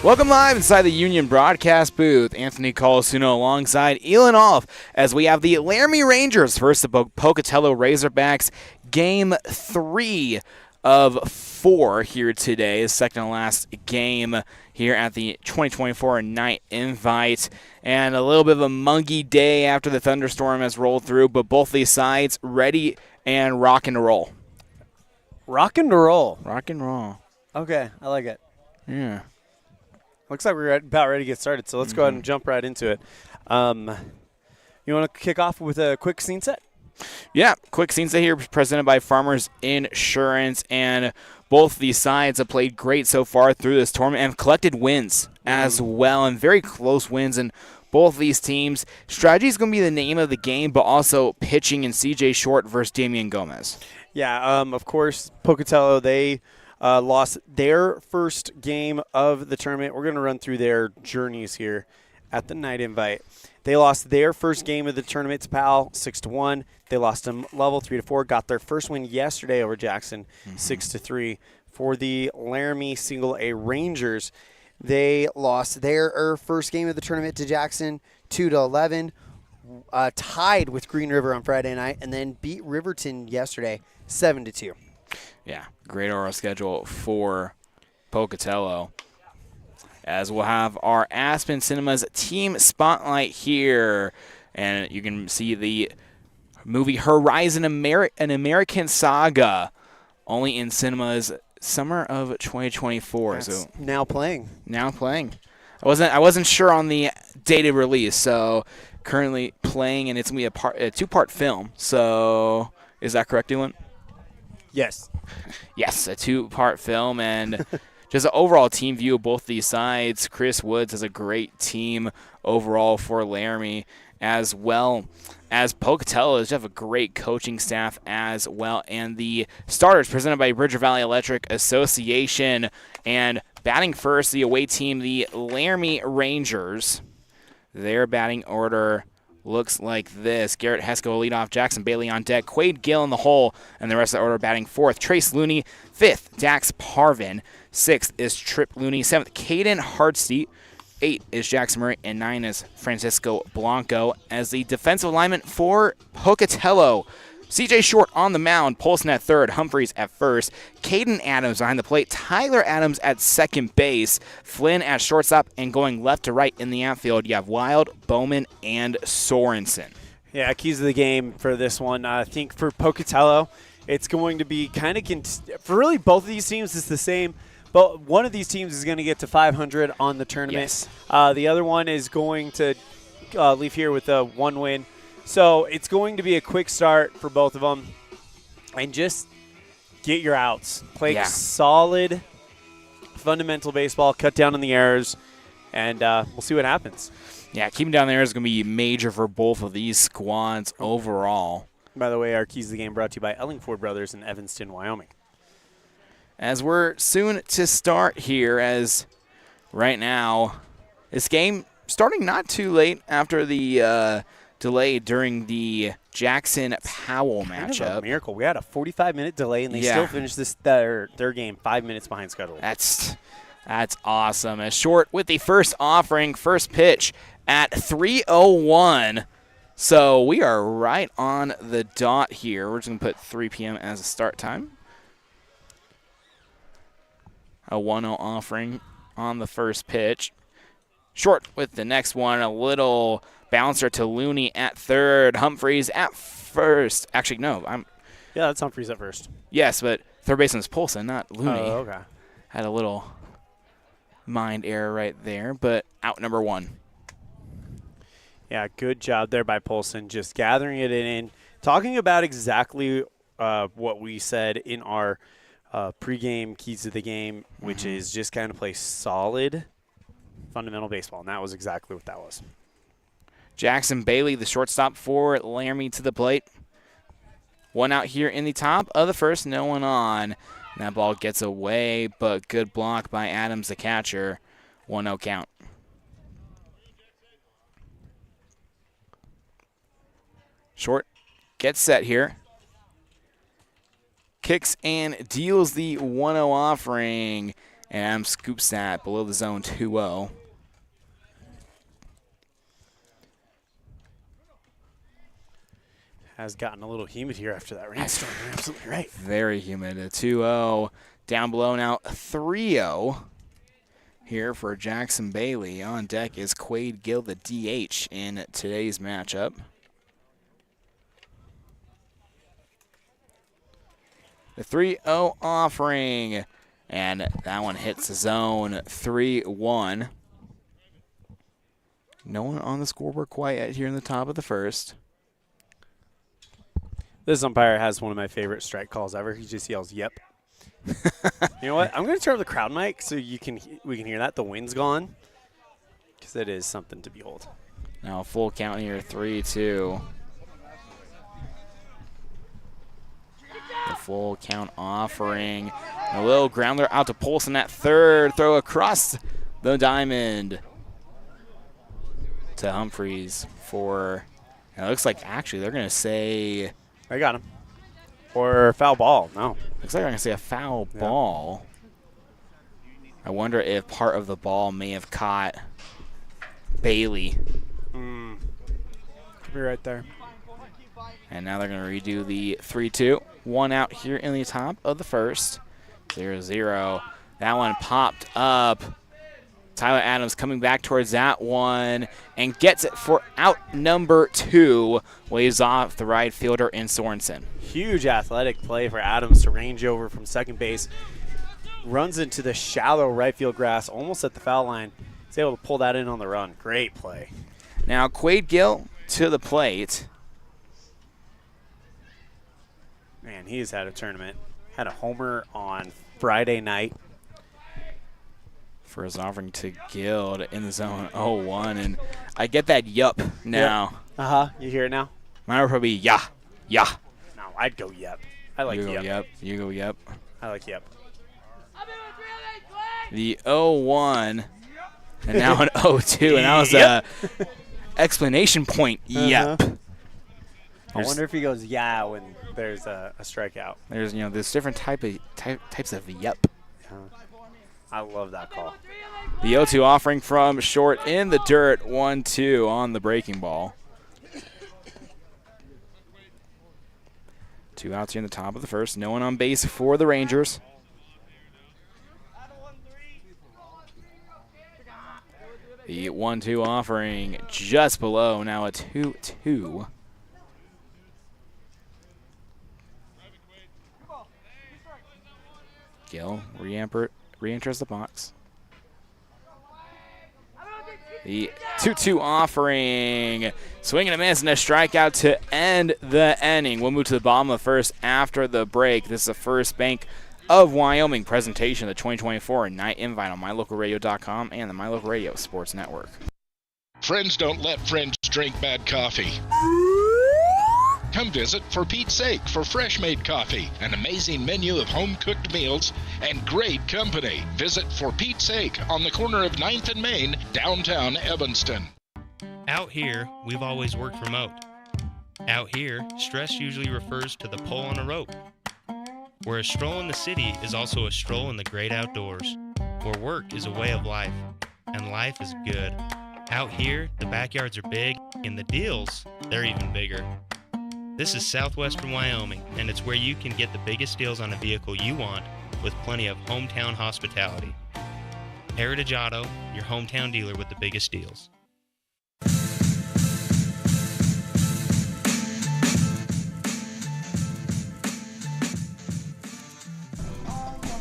Welcome live inside the Union broadcast booth. Anthony Colasuono alongside Elon Off as we have the Laramie Rangers versus the Pocatello Razorbacks. Game 3 of 4 here today. Second to last game here at the 2024 Night Invite. And a little bit of a muggy day after the thunderstorm has rolled through, but both these sides ready and rock and roll. Rock and roll. Rock and roll. Okay, I like it. Yeah. Looks like we're about ready to get started, so let's go ahead and jump right into it. You want to kick off with a quick scene set? Yeah, quick scene set here presented by Farmers Insurance, and both these sides have played great so far through this tournament and collected wins as well, and very close wins in both these teams. Strategy is going to be the name of the game, but also pitching in CJ Short versus Damian Gomez. Yeah, of course, Pocatello, they lost their first game of the tournament. We're going to run through their journeys here at the Night Invite. They lost their first game of the tournament to Powell, 6-1. They lost them level 3-4. Got their first win yesterday over Jackson, 6-3. For the Laramie Single A Rangers, they lost their first game of the tournament to Jackson, 2-11. Tied with Green River on Friday night, and then beat Riverton yesterday, 7-2. Yeah, great oral schedule for Pocatello. As we'll have our Aspen Cinemas team spotlight here. And you can see the movie Horizon, an American Saga, only in cinemas summer of 2024. That's so now playing. I wasn't sure on the date of release, so currently playing, and it's going to be a two-part film. So is that correct, Dylan? Yes. Yes, a two-part film, and just an overall team view of both these sides. Chris Woods has a great team overall for Laramie, as well as Pocatello does have a great coaching staff as well. And the starters presented by Bridger Valley Electric Association, and batting first, the away team, the Laramie Rangers. Their batting order looks like this. Garrett Hesko will lead off. Jackson Bailey on deck. Quade Gill in the hole. And the rest of the order batting fourth. Trace Looney. Fifth, Dax Parvin. Sixth is Trip Looney. Seventh, Caden Hardsteet. 8 is Jackson Murray. And 9 is Francisco Blanco. As the defensive lineman for Pocatello, CJ Short on the mound, Polson at third, Humphreys at first, Caden Adams behind the plate, Tyler Adams at second base, Flynn at shortstop, and going left to right in the outfield, you have Wild, Bowman, and Sorensen. Yeah, keys of the game for this one. I think for Pocatello, it's going to be kind of for really both of these teams, it's the same. But one of these teams is going to get to 500 on the tournament. Yes. The other one is going to leave here with a 1 win. So it's going to be a quick start for both of them, and just get your outs. Play solid, fundamental baseball, cut down on the errors, and we'll see what happens. Yeah, keeping down the errors is going to be major for both of these squads overall. By the way, our keys of the game brought to you by Ellingford Brothers in Evanston, Wyoming. As we're soon to start here, as right now, this game starting not too late after the delay during the Jackson-Powell matchup. Kind of a miracle. We had a 45-minute delay, and they still finished their game 5 minutes behind schedule. That's awesome. As Short with the first offering, first pitch at 3:01. So we are right on the dot here. We're just going to put 3 p.m. as a start time. A 1-0 offering on the first pitch. Short with the next one, a little bouncer to Looney at third. Humphreys at first. Actually, no. Yeah, that's Humphreys at first. Yes, but third baseman is Polson, not Looney. Oh, okay. Had a little mind error right there, but out number 1. Yeah, good job there by Polson, just gathering it in. Talking about exactly what we said in our pregame keys to the game, which is just kind of play solid, fundamental baseball, and that was exactly what that was. Jackson Bailey, the shortstop for Laramie, to the plate. 1 out here in the top of the first, no one on. And that ball gets away, but good block by Adams, the catcher. 1-0 count. Short gets set here. Kicks and deals the 1-0 offering. And Adams scoops that below the zone 2-0. Has gotten a little humid here after that rainstorm. You're absolutely right. Very humid. A 2-0. Down below now 3-0 here for Jackson Bailey. On deck is Quade Gill, the DH, in today's matchup. The 3-0 offering. And that one hits the zone 3-1. No one on the scoreboard quite yet here in the top of the first. This umpire has one of my favorite strike calls ever. He just yells, "Yep." You know what? I'm going to turn up the crowd mic so we can hear that. The wind's gone, because it is something to behold. Now full count here, 3-2. The full count offering. A little grounder out to Polson at third. Throw across the diamond to Humphreys for, it looks like actually they're going to say, I got him. Or foul ball. No. looks like they're going to say a foul ball. I wonder if part of the ball may have caught Bailey. Could be right there. And now they're going to redo the 3-2. One out here in the top of the first. 0-0. That one popped up. Tyler Adams coming back towards that one and gets it for out number 2. Waves off the right fielder in Sorensen. Huge athletic play for Adams to range over from second base. Runs into the shallow right field grass almost at the foul line. He's able to pull that in on the run. Great play. Now Quade Gill to the plate. Man, he's had a tournament. Had a homer on Friday night. For his offering to Guild in the zone 0-1. And I get that yup now. Yep. You hear it now? Mine would probably be yeah. No, I'd go yep. I like You go yep. yep. You go yep. I like yep. The 0-1. And now an 0-2. And that was a explanation point. Yep. I wonder if he goes yeah when there's a strikeout. There's there's different types of yep. I love that call. The 0-2 offering from short in the dirt. 1-2 on the breaking ball. 2 outs here in the top of the first. No one on base for the Rangers. The 1-2 offering just below. Now a 2-2. Gill re-enters the box. The 2-2 offering. Swing and a miss and a strikeout to end the inning. We'll move to the bottom of the first after the break. This is the First Bank of Wyoming presentation of the 2024 Night Invite on MyLocalRadio.com and the My Local Radio Sports Network. Friends don't let friends drink bad coffee. Come visit For Pete's Sake for fresh-made coffee, an amazing menu of home-cooked meals, and great company. Visit For Pete's Sake on the corner of 9th and Main, downtown Evanston. Out here, we've always worked remote. Out here, stress usually refers to the pull on a rope. Where a stroll in the city is also a stroll in the great outdoors. Where work is a way of life, and life is good. Out here, the backyards are big, and the deals, they're even bigger. This is Southwestern Wyoming, and it's where you can get the biggest deals on a vehicle you want with plenty of hometown hospitality. Heritage Auto, your hometown dealer with the biggest deals.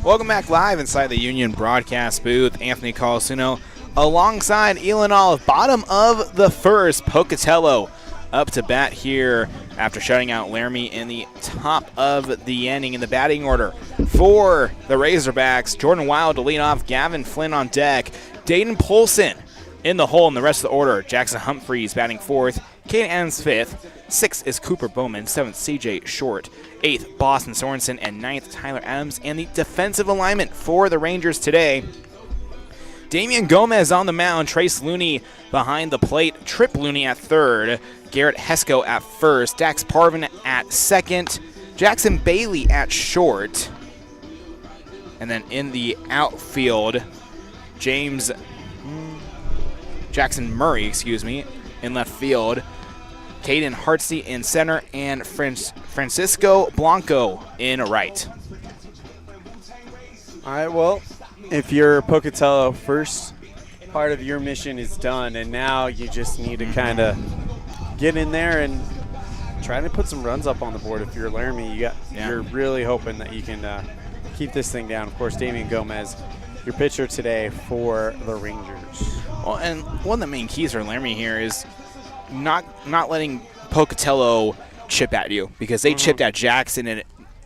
Welcome back live inside the Union broadcast booth. Anthony Colasuono alongside Elon Olive. Bottom of the first, Pocatello up to bat here after shutting out Laramie in the top of the inning. In the batting order for the Razorbacks, Jordan Wild to lead off, Gavin Flynn on deck, Dayton Polson in the hole in the rest of the order. Jackson Humphreys batting fourth, Caden Adams fifth, sixth is Cooper Bowman, seventh CJ Short, eighth Boston Sorensen, and ninth Tyler Adams. And the defensive alignment for the Rangers today: Damian Gomez on the mound, Trace Looney behind the plate, Trip Looney at third, Garrett Hesco at first, Dax Parvin at second, Jackson Bailey at short, And then in the outfield, Jackson Murray, in left field. Caden Hartsey in center, and Francisco Blanco in right. All right, well, if you're Pocatello, first part of your mission is done, and now you just need to kind of get in there and try to put some runs up on the board. If you're Laramie, you're really hoping that you can keep this thing down. Of course, Damian Gomez, your pitcher today for the Rangers. Well, and one of the main keys for Laramie here is not letting Pocatello chip at you, because they chipped at Jackson, and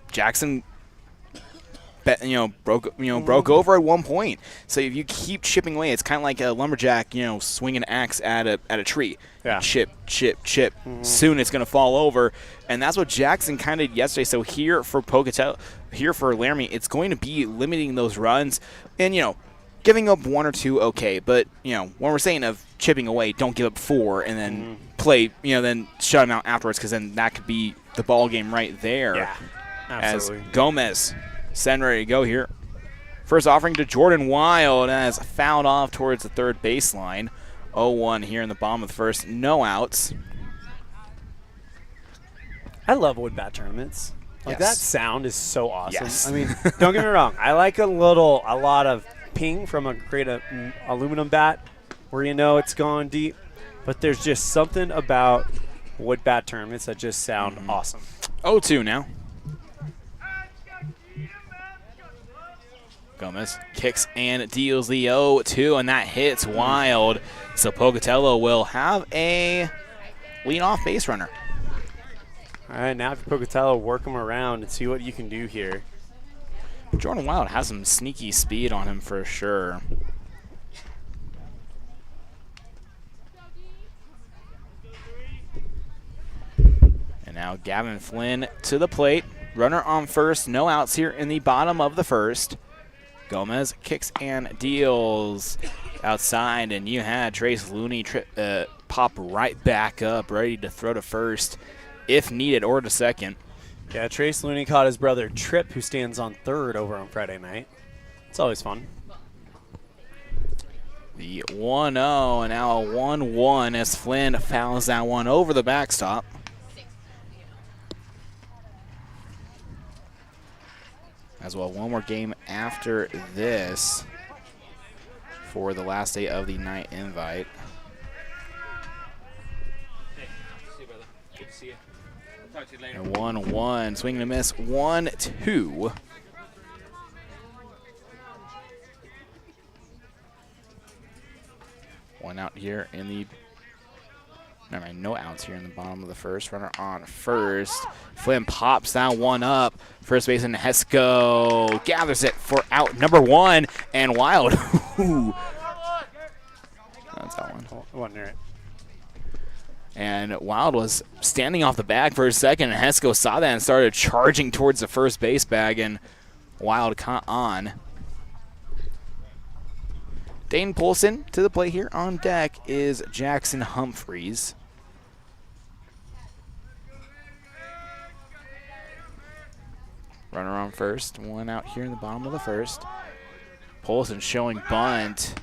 Jackson broke over at one point. So if you keep chipping away, it's kind of like a lumberjack, swinging an axe at a tree. Yeah. Chip. Soon it's going to fall over, and that's what Jackson kind of did yesterday. So here for Pocatello, here for Laramie, it's going to be limiting those runs, and giving up one or two, okay. But when we're saying of chipping away, don't give up 4 and then play, then shut them out afterwards, because then that could be the ball game right there. Yeah, absolutely. As Gomez send ready to go here. First offering to Jordan Wild, as fouled off towards the third baseline. 0-1 here in the bottom of the first. No outs. I love wood bat tournaments. Like, Yes. that sound is so awesome. Yes. I mean, don't get me wrong. I like a lot of ping from a great aluminum bat where it's going deep. But there's just something about wood bat tournaments that just sound awesome. 0-2 now. Gomez kicks and deals the 0-2, and that hits Wild. So Pocatello will have a lead-off base runner. All right, now if Pocatello, work him around and see what you can do here. Jordan Wild has some sneaky speed on him for sure. And now Gavin Flynn to the plate. Runner on first, no outs here in the bottom of the first. Gomez kicks and deals outside, and you had Trace Looney pop right back up, ready to throw to first if needed, or to second. Yeah, Trace Looney caught his brother Tripp, who stands on third, over on Friday night. It's always fun. The 1-0, and now a 1-1 as Flynn fouls that one over the backstop. As well, one more game after this for the last day of the night invite. Hey, see you, brother. Good to see you. I'll talk to you later. And 1-1, swing and a miss, 1-2. One out here in the, no outs here in the bottom of the first. Runner on first. Flynn pops that one up. First baseman Hesco gathers it for out number 1, and Wild. That's that one. Wasn't near it. And Wild was standing off the bag for a second, and Hesco saw that and started charging towards the first base bag, and Wild caught on. Dane Polson to the plate here. On deck is Jackson Humphreys. Runner on first, one out here in the bottom of the first. Polson showing bunt.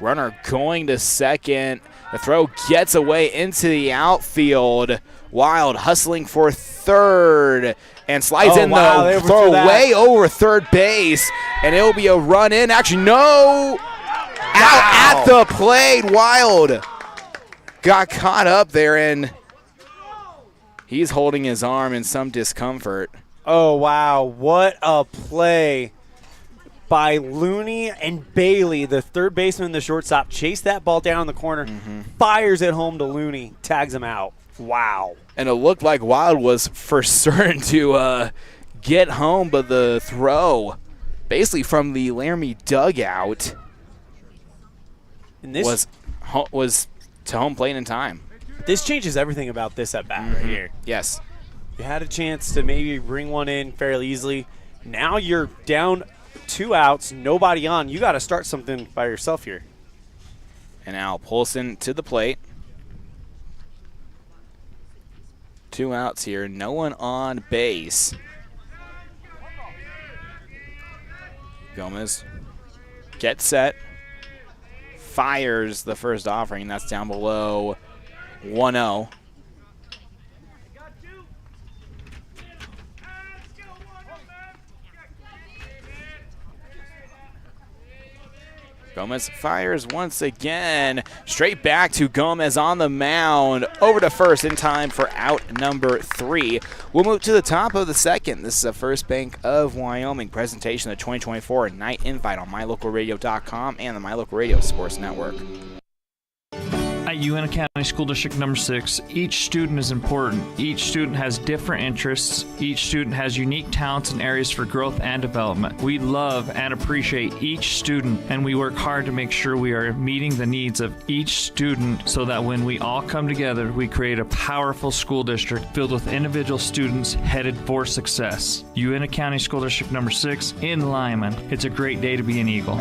Runner going to second. The throw gets away into the outfield. Wild hustling for third and slides in the throw way over third base, and it'll be a run in. Actually, no. Out at the plate. Wild got caught up there, and he's holding his arm in some discomfort. Oh, wow. What a play by Looney and Bailey. The third baseman and the shortstop chased that ball down the corner, fires it home to Looney, tags him out. Wow. And it looked like Wild was for certain to get home, but the throw basically from the Laramie dugout And this was to home plate in time. This changes everything about this at bat right here. Yes. You had a chance to maybe bring one in fairly easily. Now you're down 2 outs, nobody on. You got to start something by yourself here. And now Polson to the plate. 2 outs here, no one on base. Gomez gets set, fires the first offering. That's down below 1-0. Gomez fires once again. Straight back to Gomez on the mound. Over to first in time for out number 3. We'll move to the top of the second. This is a First Bank of Wyoming presentation of the 2024 Night Invite on MyLocalRadio.com and the My Local Radio Sports Network. At Uintah County School District number 6, each student is important. Each student has different interests. Each student has unique talents and areas for growth and development. We love and appreciate each student, and we work hard to make sure we are meeting the needs of each student so that when we all come together, we create a powerful school district filled with individual students headed for success. Uintah County School District number 6 in Lyman. It's a great day to be an Eagle.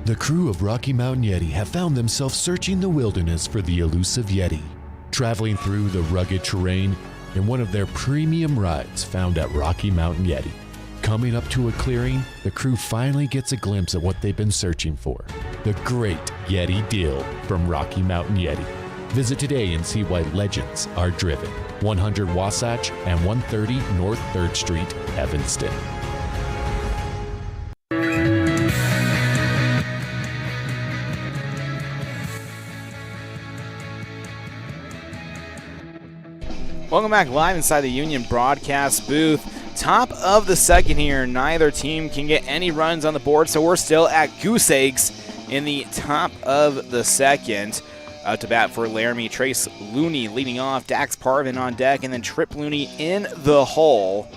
The crew of Rocky Mountain Yeti have found themselves searching the wilderness for the elusive Yeti, traveling through the rugged terrain in one of their premium rides found at Rocky Mountain Yeti. Coming up to a clearing, the crew finally gets a glimpse of what they've been searching for, the great Yeti deal from Rocky Mountain Yeti. Visit today and see why legends are driven. 100 Wasatch and 130 North 3rd Street, Evanston. Welcome back live inside the Union broadcast booth. Top of the second here. Neither team can get any runs on the board, so we're still at goose eggs in the top of the second. To bat for Laramie, Trace Looney leading off, Dax Parvin on deck, and then Trip Looney in the hole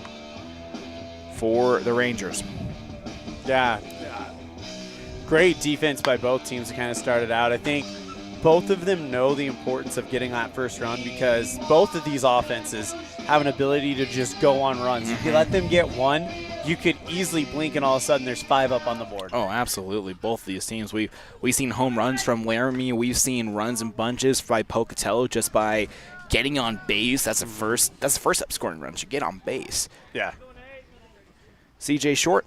for the Rangers. Yeah. Great defense by both teams to kind of start it out. I think both of them know the importance of getting that first run because both of these offenses have an ability to just go on runs. If you let them get one, you could easily blink and all of a sudden there's 5 up on the board. Oh, absolutely. Both of these teams. We've seen home runs from Laramie. We've seen runs in bunches by Pocatello just by getting on base. That's the first up scoring run. You get on base. Yeah. CJ Short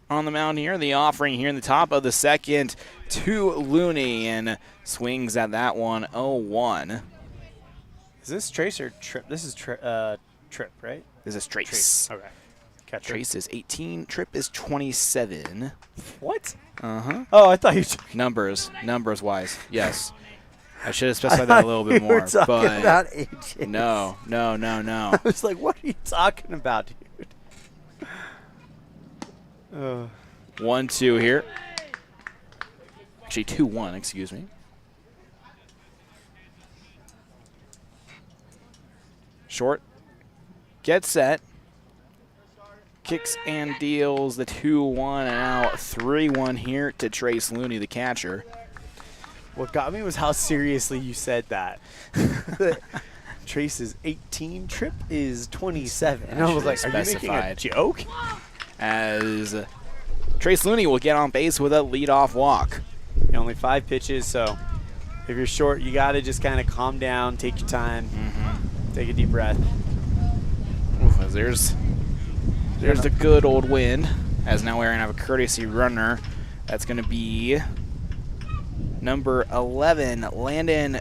on the mound here. The offering here in the top of the second to Looney and swings at that one 0-1. Is this Trace or Trip? This is Trip, right? This is Trace. Trace. Okay. Catcher. Trace is 18. Trip is 27. What? Uh-huh. Oh, I thought you were Numbers wise, yes. I should have specified that a little bit more. Talking but about ages. No. I was like, what are you talking about, dude? 1-2 here. Actually, 2-1, excuse me. Short. Gets set. Kicks and deals the 2-1 and out 3-1 here to Trace Looney, the catcher. What got me was how seriously you said that. Trace is 18, Trip is 27. And I was like, are you making a joke? As Trace Looney will get on base with a leadoff walk. Only 5 pitches, so if you're short, you got to just kind of calm down, take your time, take a deep breath. Oof, there's the good old wind. As now we're going to have a courtesy runner. That's going to be number 11, Landon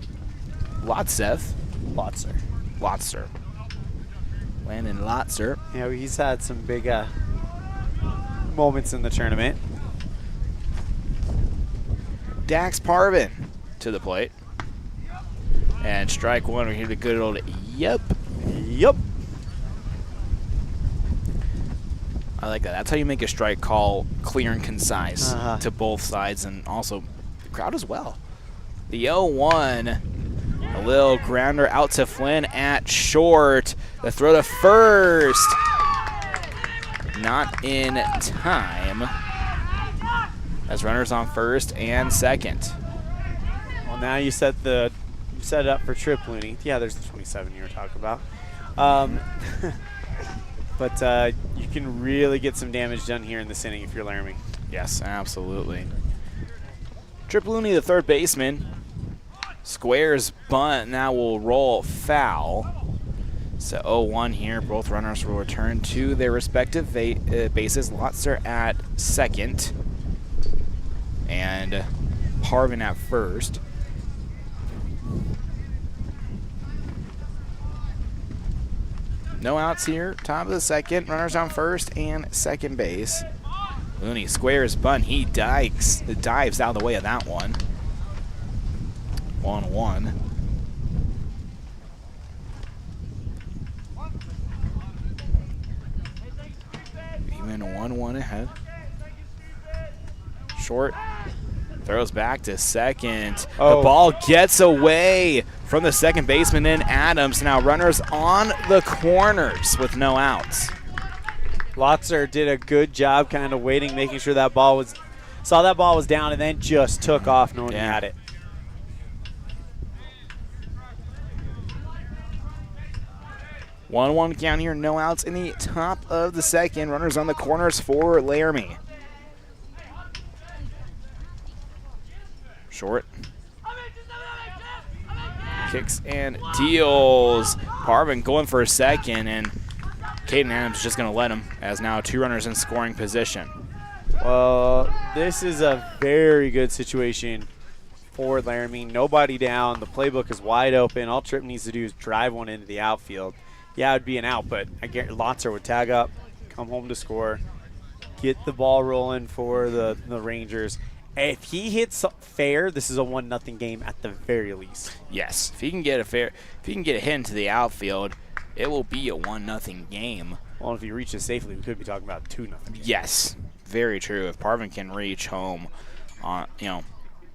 Lotzer. Landon Lotzer. Yeah, he's had some big moments in the tournament. Dax Parvin to the plate. And strike one, we hear the good old yep. I like that. That's how you make a strike call clear and concise to both sides and also the crowd as well. The 0-1, a little grounder out to Flynn at short. The throw to first. Not in time. As runners on first and second. Well, now you set it up for Trip Looney. Yeah, there's the 27 you were talking about. But you can really get some damage done here in this inning if you're Laramie. Yes, absolutely. Trip Looney, the third baseman. Squares bunt now will roll foul. So 0-1 here. Both runners will return to their respective bases. Lotzer at second and Parvin at first. No outs here. Top of the second. Runners on first and second base. Looney squares bunt. He dives out of the way of that one. 1-1. Even 1-1 ahead. Short. Throws back to second. Oh. The ball gets away from the second baseman in Adams. Now runners on the corners with no outs. Lotzer did a good job kind of waiting, making sure that ball was, saw that ball was down and then just took off knowing he had it. One count here, no outs in the top of the second. Runners on the corners for Laramie. Short. Kicks and deals. Parvin going for a second, and Caden Adams just going to let him, as now 2 runners in scoring position. Well, this is a very good situation for Laramie. Nobody down. The playbook is wide open. All Tripp needs to do is drive one into the outfield. Yeah, it'd be an out, but I guarantee Lotzer would tag up, come home to score, get the ball rolling for the Rangers. If he hits fair, this is a 1-0 game at the very least. Yes, if he can get a hit into the outfield, it will be a 1-0 game. Well, if he reaches safely, we could be talking about 2-0. Yes, very true. If Parvin can reach home on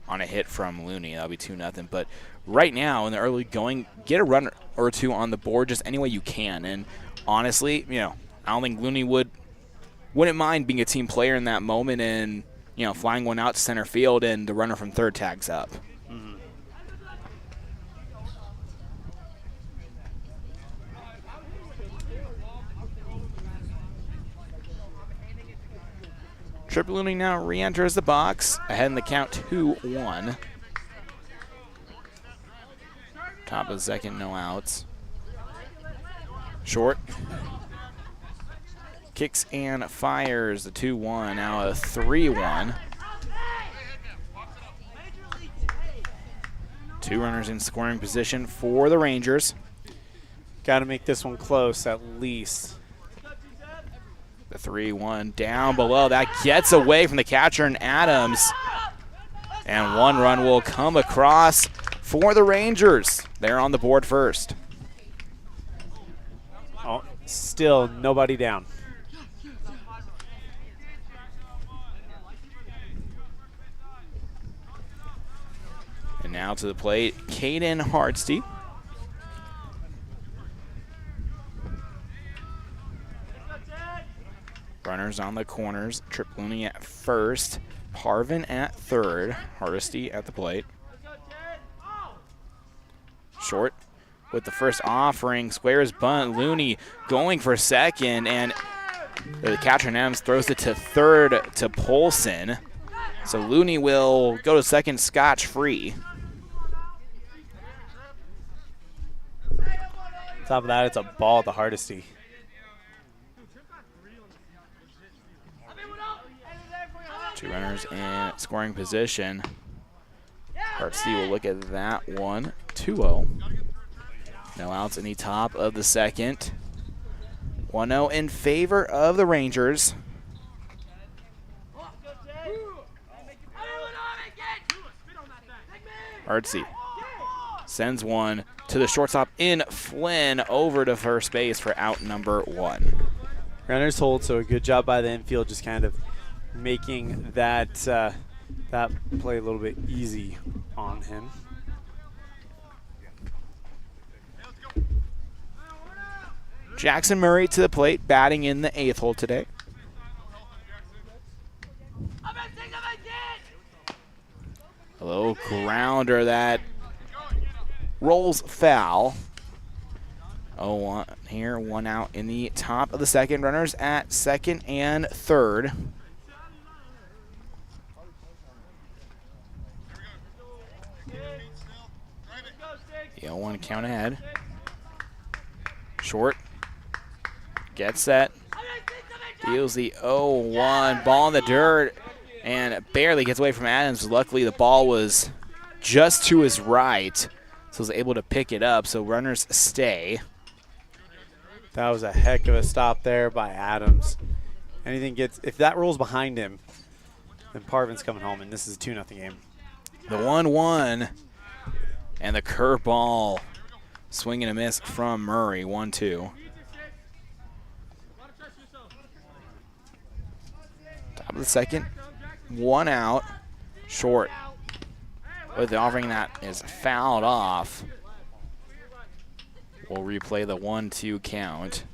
a hit from Looney, that'll be 2-0. But right now in the early going, get a run or two on the board just any way you can. And honestly, I don't think Looney wouldn't mind being a team player in that moment and flying one out to center field and the runner from third tags up. Mm-hmm. Tripp Looney now re-enters the box, ahead in the count 2-1. Top of the second, no outs. Short. Kicks and fires the 2-1, now a 3-1. 2 runners in scoring position for the Rangers. Got to make this one close at least. The 3-1 down below. That gets away from the catcher and Adams. And 1 run will come across for the Rangers. They're on the board first. Oh, still nobody down. And now to the plate, Caden Hardsty. Runners on the corners. Tripp Looney at first. Parvin at third. Hardesty at the plate. Short with the first offering. Squares bunt. Looney going for second. And the catcher Adams throws it to third to Polson. So Looney will go to second scotch-free. Top of that, it's a ball to Hardesty. Two runners in scoring position. Hardesty will look at that one. 2-0. No outs in the top of the second. 1-0 in favor of the Rangers. Hardesty sends one to the shortstop in Flynn, over to first base for out number 1. Runners hold, so a good job by the infield, just kind of making that that play a little bit easy on him. Jackson Murray to the plate, batting in the 8th hole today. A little grounder that rolls foul. 0-1 here, 1 out in the top of the second. Runners at second and third. The 0-1 count ahead. Short. Gets set. Deals the 0-1. Ball in the dirt. And barely gets away from Adams. Luckily, the ball was just to his right. So was able to pick it up. So runners stay. That was a heck of a stop there by Adams. If that rolls behind him, then Parvin's coming home, and this is a 2-0 game. The 1-1 and the curveball, swing and a miss from Murray. 1-2. Top of the second, 1 out, short. With the offering that is fouled off. We'll replay the 1-2 count.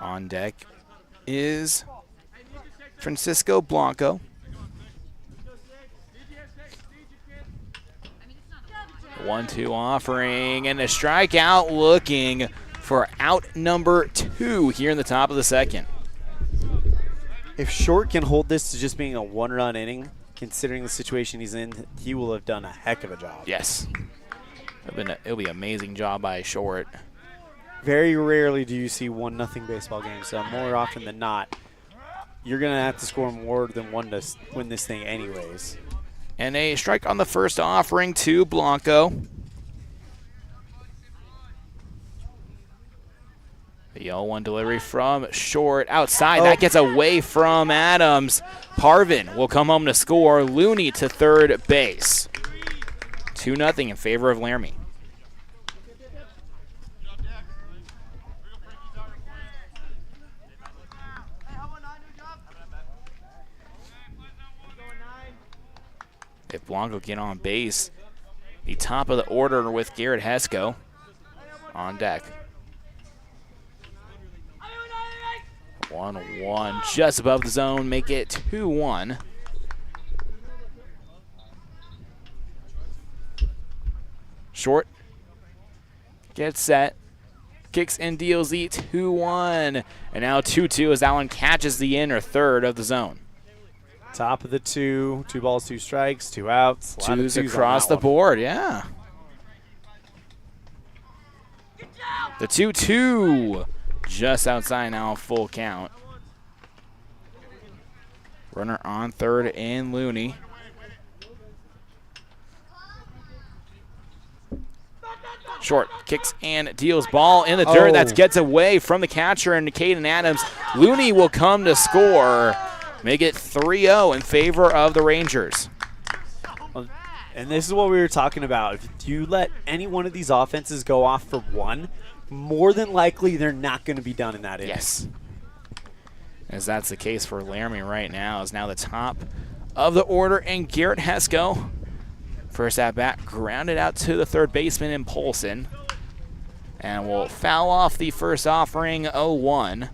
On deck is Francisco Blanco. 1-2 offering and a strikeout, looking for out number 2 here in the top of the second. If Short can hold this to just being a 1-run inning, considering the situation he's in, he will have done a heck of a job. Yes. It'll be an amazing job by Short. Very rarely do you see 1-0 baseball games, so more often than not, you're going to have to score more than 1 to win this thing anyways. And a strike on the first offering to Blanco. The 0-1 delivery from Short outside. That gets away from Adams. Parvin will come home to score. Looney to third base. 2-0 in favor of Laramie. If Blanco get on base, the top of the order with Garrett Hesco on deck. 1-1 just above the zone, make it 2-1. Short gets set, kicks and deals the 2-1, and now 2-2 as that one catches the inner third of the zone. Top of the 2 balls, 2 strikes, 2 outs. Twos across the board, yeah. The 2-2 just outside now, full count. Runner on third in Looney. Short kicks and deals, ball in the dirt. That gets away from the catcher and Caden Adams. Looney will come to score. Make it 3-0 in favor of the Rangers. And this is what we were talking about. If you let any one of these offenses go off for 1, more than likely they're not going to be done in that inning. Yes. As that's the case for Laramie right now, is now the top of the order, and Garrett Hesco, first at bat, grounded out to the third baseman in Polson. And will foul off the first offering, 0-1.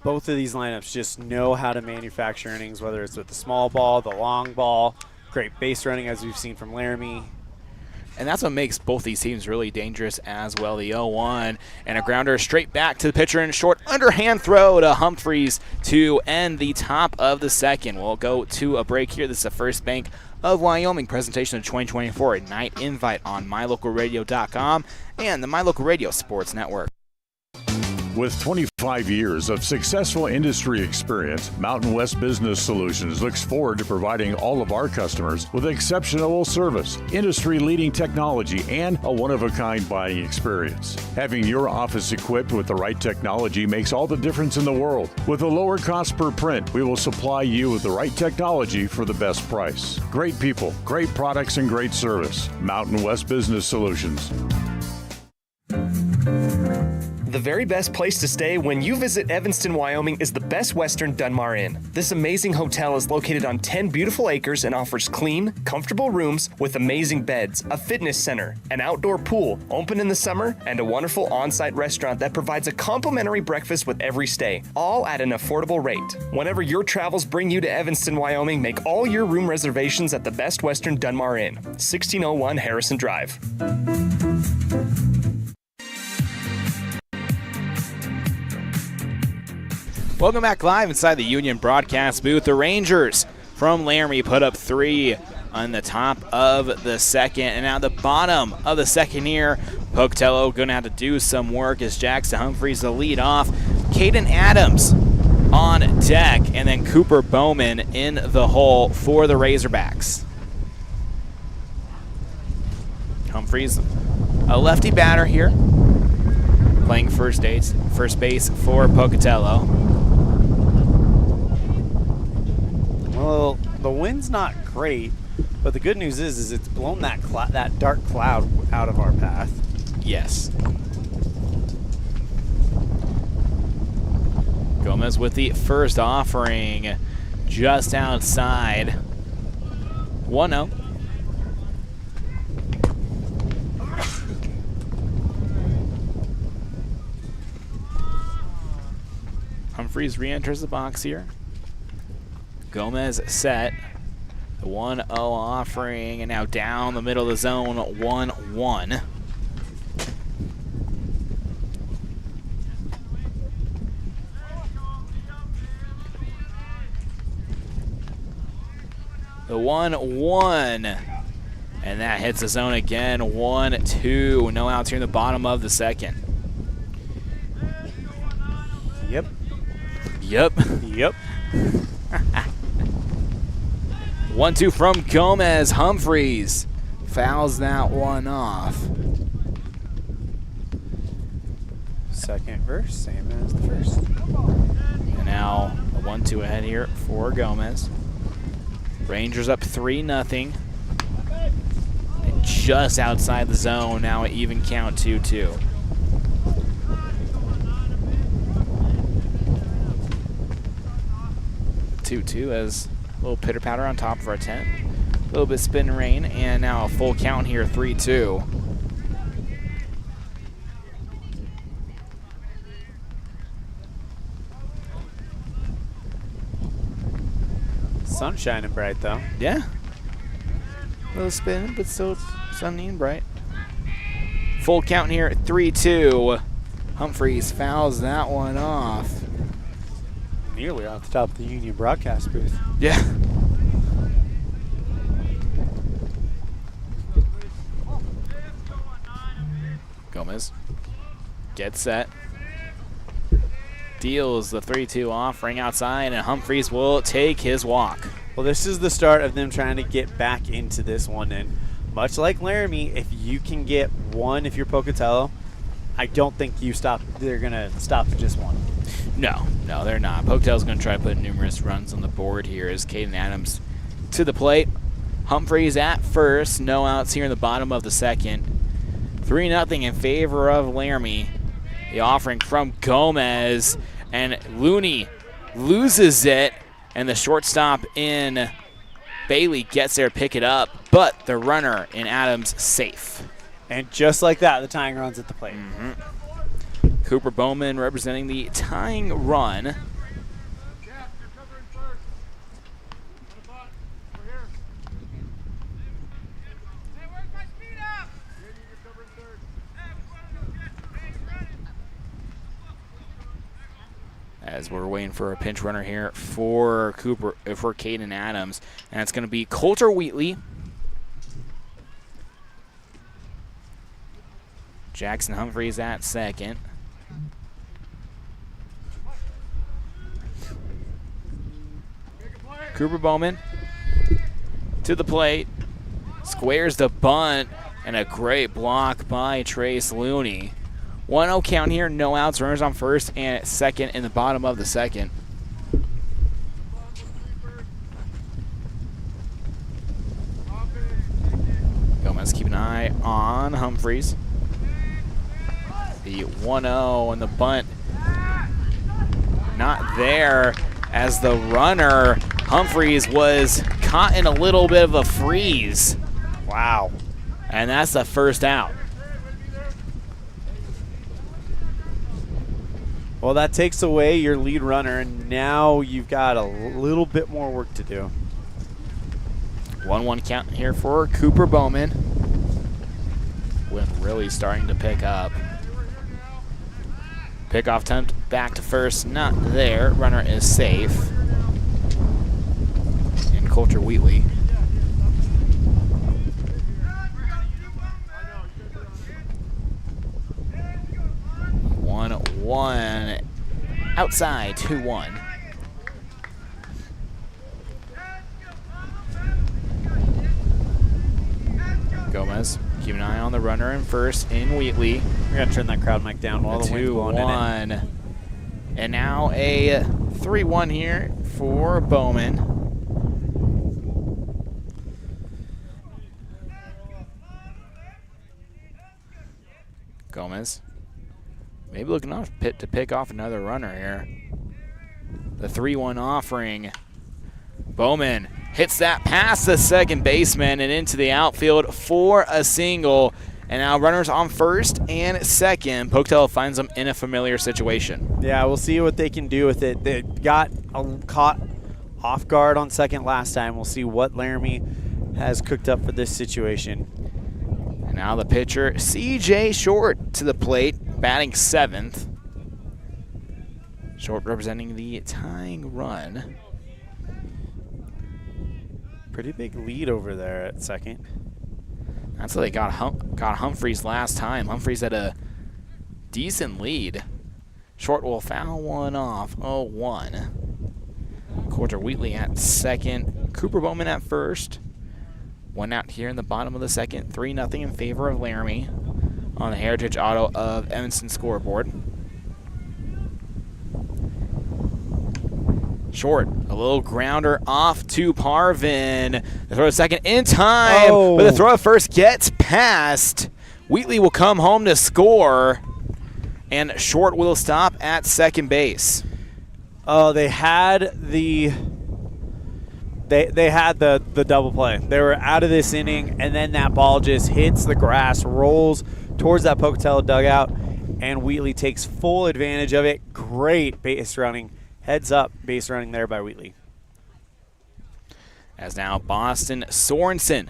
Both of these lineups just know how to manufacture innings, whether it's with the small ball, the long ball, great base running as we've seen from Laramie. And that's what makes both these teams really dangerous as well. The 0-1 and a grounder straight back to the pitcher in short. Underhand throw to Humphreys to end the top of the second. We'll go to a break here. This is the First Bank of Wyoming presentation of 2024 Night Invite on MyLocalRadio.com and the My Local Radio Sports Network. With 25 years of successful industry experience, Mountain West Business Solutions looks forward to providing all of our customers with exceptional service, industry-leading technology, and a one-of-a-kind buying experience. Having your office equipped with the right technology makes all the difference in the world. With a lower cost per print, we will supply you with the right technology for the best price. Great people, great products, and great service. Mountain West Business Solutions. The very best place to stay when you visit Evanston, Wyoming is the Best Western Dunmar Inn. This amazing hotel is located on 10 beautiful acres and offers clean, comfortable rooms with amazing beds, a fitness center, an outdoor pool, open in the summer, and a wonderful on-site restaurant that provides a complimentary breakfast with every stay, all at an affordable rate. Whenever your travels bring you to Evanston, Wyoming, make all your room reservations at the Best Western Dunmar Inn, 1601 Harrison Drive. Welcome back live inside the Union broadcast booth. The Rangers from Laramie put up 3 on the top of the second. And now the bottom of the second here, Pocatello going to have to do some work as Jackson Humphreys the lead off. Caden Adams on deck, and then Cooper Bowman in the hole for the Razorbacks. Humphreys, a lefty batter here, playing first base for Pocatello. Well, the wind's not great, but the good news is it's blown that dark cloud out of our path. Yes. Gomez with the first offering just outside. 1-0. Humphreys re-enters the box here. Gomez set. The 1-0 offering, and now down the middle of the zone, 1-1. The 1-1, and that hits the zone again. 1-2. No outs here in the bottom of the second. Yep. Yep. Yep. 1-2 from Gomez. Humphreys fouls that one off. Second verse, same as the first. And now a 1-2 ahead here for Gomez. Rangers up 3-0. And just outside the zone, now an even count 2-2. As a little pitter patter on top of our tent. A little bit spin rain, and now a full count here, 3-2. Sun shining bright though. Yeah. A little spin, but still sunny and bright. Full count here, 3-2. Humphreys fouls that one off. Nearly off the top of the Union broadcast booth. Yeah. Gomez gets set. Deals the 3-2 offering outside, and Humphreys will take his walk. Well, this is the start of them trying to get back into this one. And much like Laramie, if you can get one, if you're Pocatello, I don't think they're going to stop at just one. No, they're not. Pocatello's going to try to put numerous runs on the board here as Caden Adams to the plate. Humphreys at first. No outs here in the bottom of the second. 3-0 in favor of Laramie. The offering from Gomez, and Looney loses it, and the shortstop in Bailey gets there to pick it up, but the runner in Adams safe. And just like that, the tying run's at the plate. Cooper Bowman representing the tying run. As we're waiting for a pinch runner here for Caden Adams, and it's going to be Coulter Wheatley. Jackson Humphreys at second. Cooper Bowman to the plate, squares the bunt, and a great block by Trace Looney. 1-0 count here, no outs, runners on first and second in the bottom of the second. Gomez keep an eye on Humphreys. The 1-0 and the bunt not there, as the runner, Humphreys, was caught in a little bit of a freeze. Wow. And that's the first out. Well, that takes away your lead runner, and now you've got a little bit more work to do. 1-1 count here for Cooper Bowman. Wind really starting to pick up. Pickoff attempt back to first, not there. Runner is safe. And Coulter Wheatley. One outside, 2-1. Gomez, keep an eye on the runner in first in Wheatley. We're going to turn that crowd mic down while the wind's blowing in it. 2-1. And now a 3-1 here for Bowman. Gomez. Maybe looking off to pick off another runner here. The 3-1 offering. Bowman hits that past the second baseman and into the outfield for a single. And now runners on first and second. Pocatello finds them in a familiar situation. Yeah, we'll see what they can do with it. They got caught off guard on second last time. We'll see what Laramie has cooked up for this situation. And now the pitcher, C.J. Short, to the plate, batting 7th. Short representing the tying run. Pretty big lead over there at second. That's how they got Humphreys last time. Humphreys had a decent lead. Short will foul one off, 0-1. Coulter Wheatley at second. Cooper Bowman at first. One out here in the bottom of the second. 3-0 in favor of Laramie on the Heritage Auto of Evanston scoreboard. Short, a little grounder off to Parvin. The throw to second in time, but the throw at first gets past. Wheatley will come home to score, and Short will stop at second base. Oh, they had the double play. They were out of this inning, and then that ball just hits the grass, rolls towards that Pocatello dugout, and Wheatley takes full advantage of it. Great base running. Heads up base running there by Wheatley. As now Boston Sorensen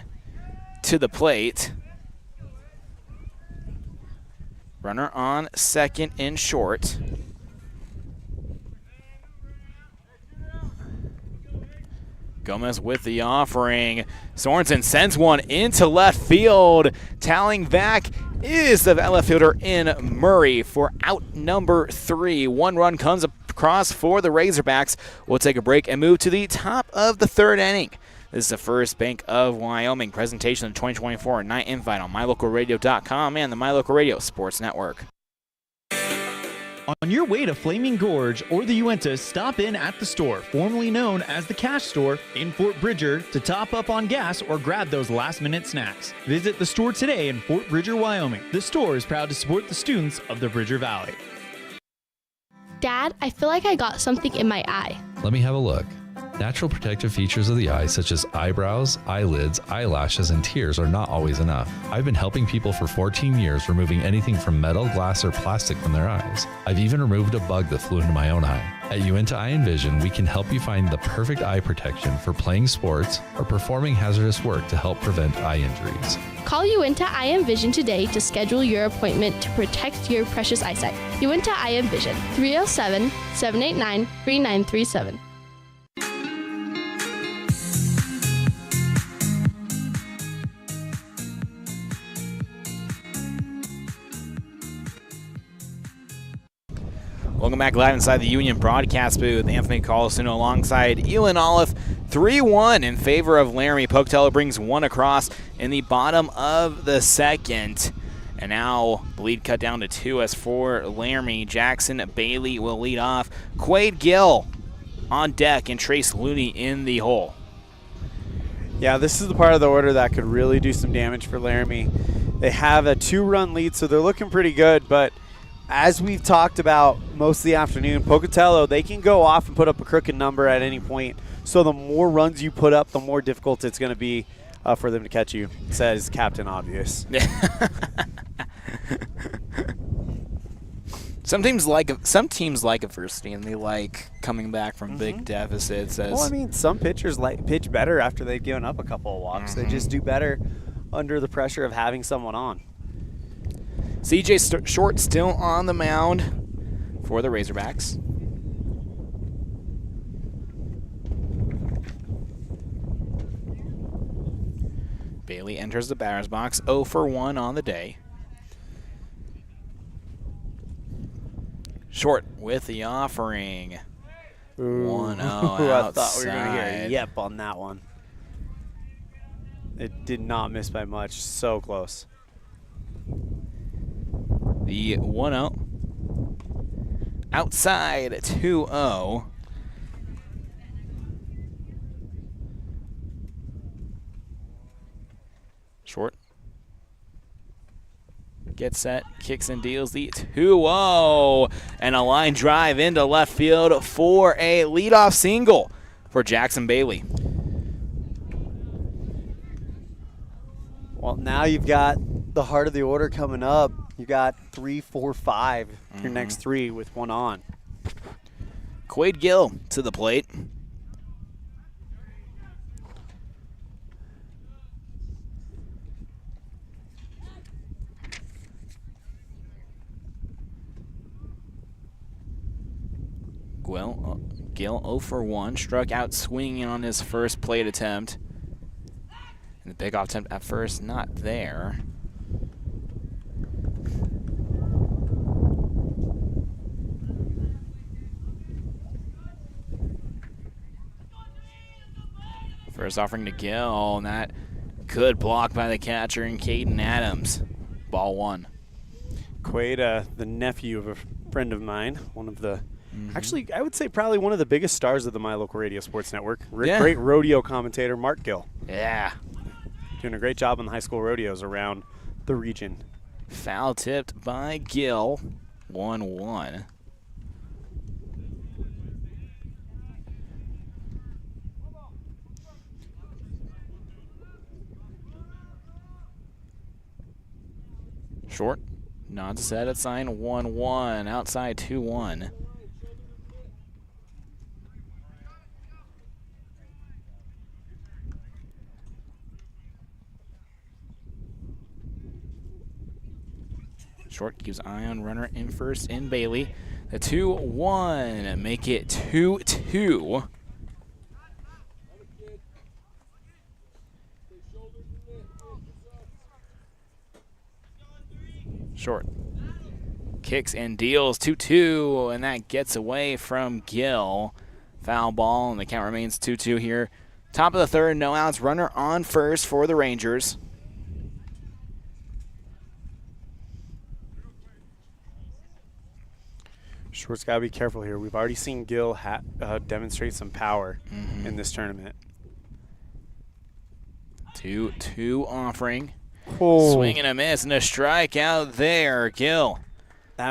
to the plate. Runner on second in Short. Gomez with the offering. Sorensen sends one into left field. Tallying back is the left fielder in Murray for out number 3. 1 run comes across for the Razorbacks. We'll take a break and move to the top of the 3rd inning. This is the First Bank of Wyoming presentation of the 2024 Night Invite on MyLocalRadio.com and the MyLocal Radio Sports Network. On your way to Flaming Gorge or the Uinta, stop in at the store, formerly known as the Cash Store in Fort Bridger, to top up on gas or grab those last-minute snacks. Visit the store today in Fort Bridger, Wyoming. The store is proud to support the students of the Bridger Valley. Dad, I feel like I got something in my eye. Let me have a look. Natural protective features of the eye, such as eyebrows, eyelids, eyelashes, and tears, are not always enough. I've been helping people for 14 years, removing anything from metal, glass, or plastic from their eyes. I've even removed a bug that flew into my own eye. At Uinta Eye and Vision, we can help you find the perfect eye protection for playing sports or performing hazardous work to help prevent eye injuries. Call Uinta Eye and Vision today to schedule your appointment to protect your precious eyesight. Uinta Eye and Vision, 307-789-3937. Welcome back live inside the Union broadcast booth. Anthony Colasuono alongside Elon Olive. 3-1 in favor of Laramie. Pocatello brings one across in the bottom of the second. And now the lead cut down to 2 as for Laramie. Jackson Bailey will lead off. Quade Gill on deck and Trace Looney in the hole. Yeah, this is the part of the order that could really do some damage for Laramie. They have a 2-run lead, so they're looking pretty good, but as we've talked about most of the afternoon, Pocatello, they can go off and put up a crooked number at any point. So the more runs you put up, the more difficult it's going to be for them to catch you, says Captain Obvious. Some teams like adversity, and they like coming back from big deficits. Well, I mean, some pitchers pitch better after they've given up a couple of walks. They just do better under the pressure of having someone on. C.J. Short still on the mound for the Razorbacks. Bailey enters the batter's box, 0 for 1 on the day. Short with the offering. 1-0 outside. I thought we were going to hear a yep on that one. It did not miss by much. So close. The 1-0. Outside, 2-0. Short. Gets set, kicks and deals the 2-0. And a line drive into left field for a leadoff single for Jackson Bailey. Well, now you've got the heart of the order coming up. You got 3, 4, 5, your next 3 with 1 on. Quade Gill to the plate. Gill 0 for 1, struck out swinging on his first plate attempt. And the pickoff attempt at first not there. First offering to Gill, and that good block by the catcher and Caden Adams. Ball 1. Quade, the nephew of a friend of mine, one of the actually, I would say probably one of the biggest stars of the My Local Radio Sports Network. Great rodeo commentator, Mark Gill. Yeah. Doing a great job on the high school rodeos around the region. Foul tipped by Gill. 1-1. Short. Nods set at sign 1-1. Outside 2-1. Short keeps eye on runner in first in Bailey. The 2-1. Make it 2-2. Short kicks and deals 2-2, and that gets away from Gill. Foul ball, and the count remains 2-2 here. Top of the third, no outs. Runner on first for the Rangers. Short's got to be careful here. We've already seen Gill demonstrate some power in this tournament. 2-2 offering. Oh. Swing and a miss and a strikeout there. Gill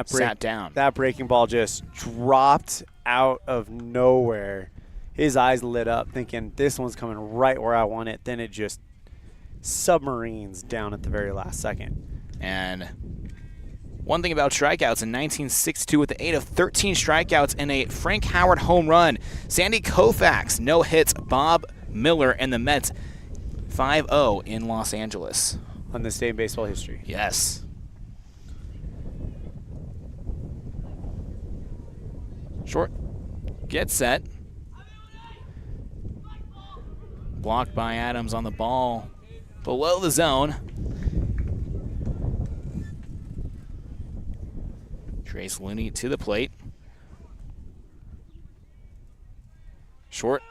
sat down. That breaking ball just dropped out of nowhere. His eyes lit up thinking this one's coming right where I want it. Then it just submarines down at the very last second. And one thing about strikeouts, in 1962 with the 8 of 13 strikeouts and a Frank Howard home run. Sandy Koufax, no hits. Bob Miller and the Mets 5-0 in Los Angeles. On this day in baseball history. Yes. Short. Gets set. Blocked by Adams on the ball. Below the zone. Trace Looney to the plate. Short.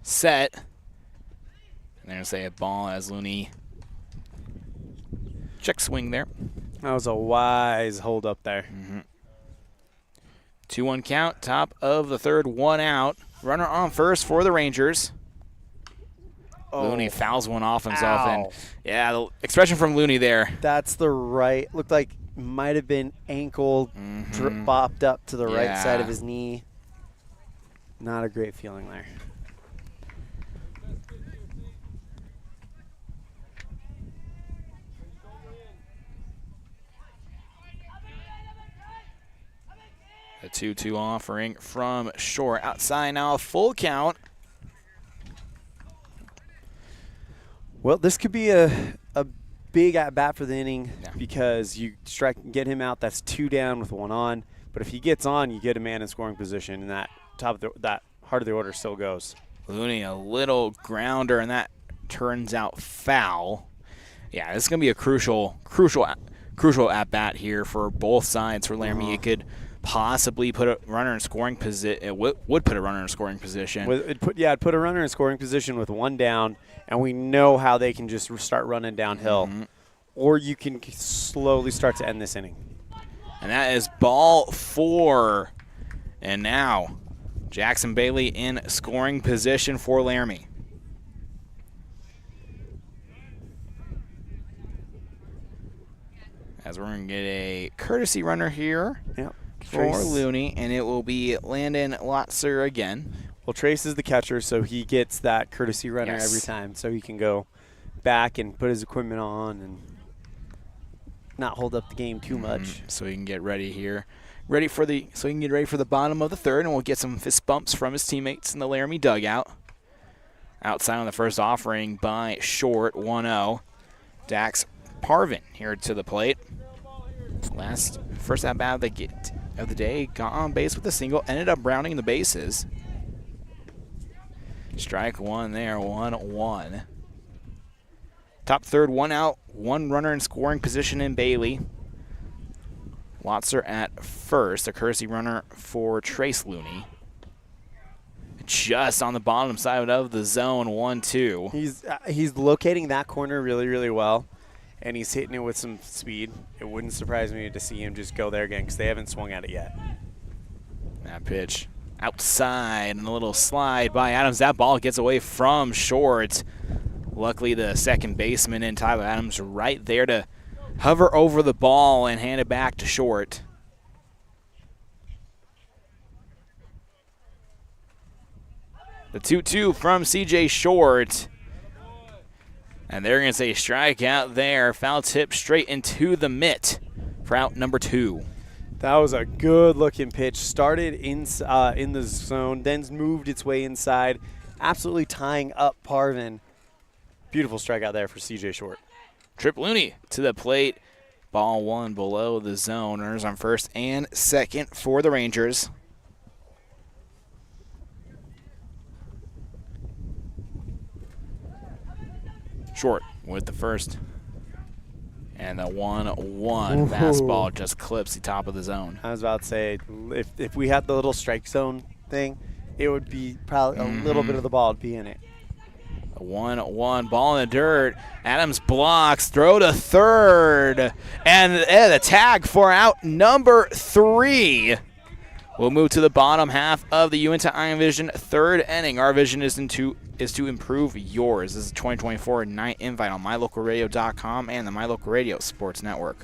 Set. And they're going to say a ball as Looney. Check swing there. That was a wise hold up there. 2-1 count, top of the third, 1 out. Runner on first for the Rangers. Looney fouls one off himself. Ow. And yeah, the expression from Looney there. That's the right. Looked like might have been ankle bopped up to the right side of his knee. Not a great feeling there. A 2-2 offering from Short. Outside now, a full count. Well, this could be a big at-bat for the inning because you get him out. That's 2 down with 1 on. But if he gets on, you get a man in scoring position, and that that heart of the order still goes. Looney, a little grounder, and that turns out foul. Yeah, this is going to be a crucial at-bat here for both sides. For Laramie, it could possibly put a runner in scoring position. It would put a runner in scoring position. It'd put a runner in scoring position with one down, and we know how they can just start running downhill. Or you can slowly start to end this inning. And that is ball 4. And now Jackson Bailey in scoring position for Laramie. As we're going to get a courtesy runner here for Looney, and it will be Landon Lotzer again. Well, Trace is the catcher, so he gets that courtesy runner every time, so he can go back and put his equipment on and not hold up the game too much. So he can get ready here. So he can get ready for the bottom of the third, and we'll get some fist bumps from his teammates in the Laramie dugout. Outside on the first offering by Short, 1-0. Dax Parvin here to the plate. First at bat of the day, got on base with a single, ended up rounding the bases. Strike one there, 1-1. Top third, 1 out, 1 runner in scoring position in Bailey. Lotzer at first, a courtesy runner for Trace Looney. Just on the bottom side of the zone, 1-2. He's locating that corner really, really well, and he's hitting it with some speed. It wouldn't surprise me to see him just go there again because they haven't swung at it yet. That pitch outside and a little slide by Adams. That ball gets away from Short. Luckily, the second baseman in Tyler Adams right there to hover over the ball and hand it back to Short. The 2-2 from C.J. Short. And they're going to say strikeout there. Foul tip straight into the mitt for out number 2. That was a good-looking pitch. Started in the zone, then moved its way inside, absolutely tying up Parvin. Beautiful strikeout there for C.J. Short. Trip Looney to the plate. Ball 1 below the zone. Runners on first and second for the Rangers. Short with the first. And the 1-1 fastball just clips the top of the zone. I was about to say, if we had the little strike zone thing, it would be probably a little bit of the ball would be in it. A 1-1 ball in the dirt. Adams blocks, throw to third. And the tag for out number 3. We'll move to the bottom half of the Uinta Iron Vision third inning. Our vision is to improve yours. This is a 2024 night invite on mylocalradio.com and the My Local Radio Sports Network.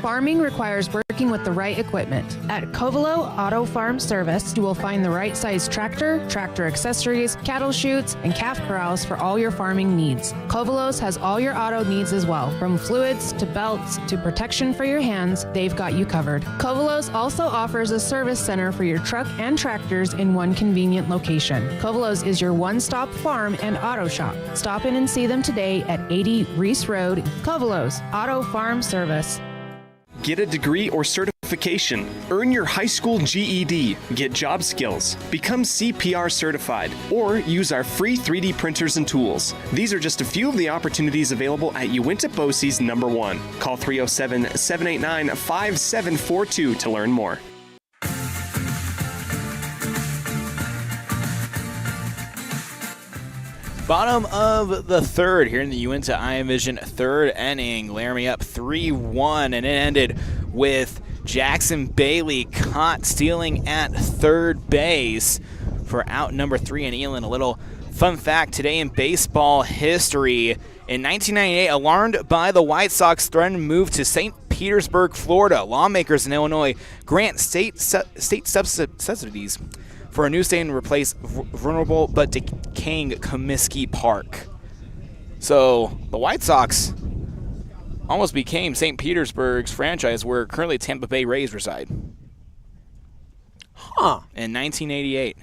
Farming requires working with the right equipment. At Covelo Auto Farm Service, you will find the right size tractor, tractor accessories, cattle chutes, and calf corrals for all your farming needs. Covelos has all your auto needs as well. From fluids to belts to protection for your hands, they've got you covered. Covelos also offers a service center for your truck and tractors in one convenient location. Covelos is your one-stop farm and auto shop. Stop in and see them today at 80 Reese Road. Covelos Auto Farm Service. Get a degree or certification. Earn your high school GED. Get job skills. Become CPR certified. Or use our free 3D printers and tools. These are just a few of the opportunities available at Uinta BOCES number 1. Call 307-789-5742 to learn more. Bottom of the third here in the Uinta Iron Vision third inning. Laramie up 3-1, and it ended with Jackson Bailey caught stealing at third base for out number 3 in Elon. A little fun fact today in baseball history. In 1998, alarmed by the White Sox threatened move to St. Petersburg, Florida, lawmakers in Illinois grant state subsidies for a new stadium to replace vulnerable but decaying Comiskey Park. So the White Sox almost became St. Petersburg's franchise where currently Tampa Bay Rays reside. In 1988.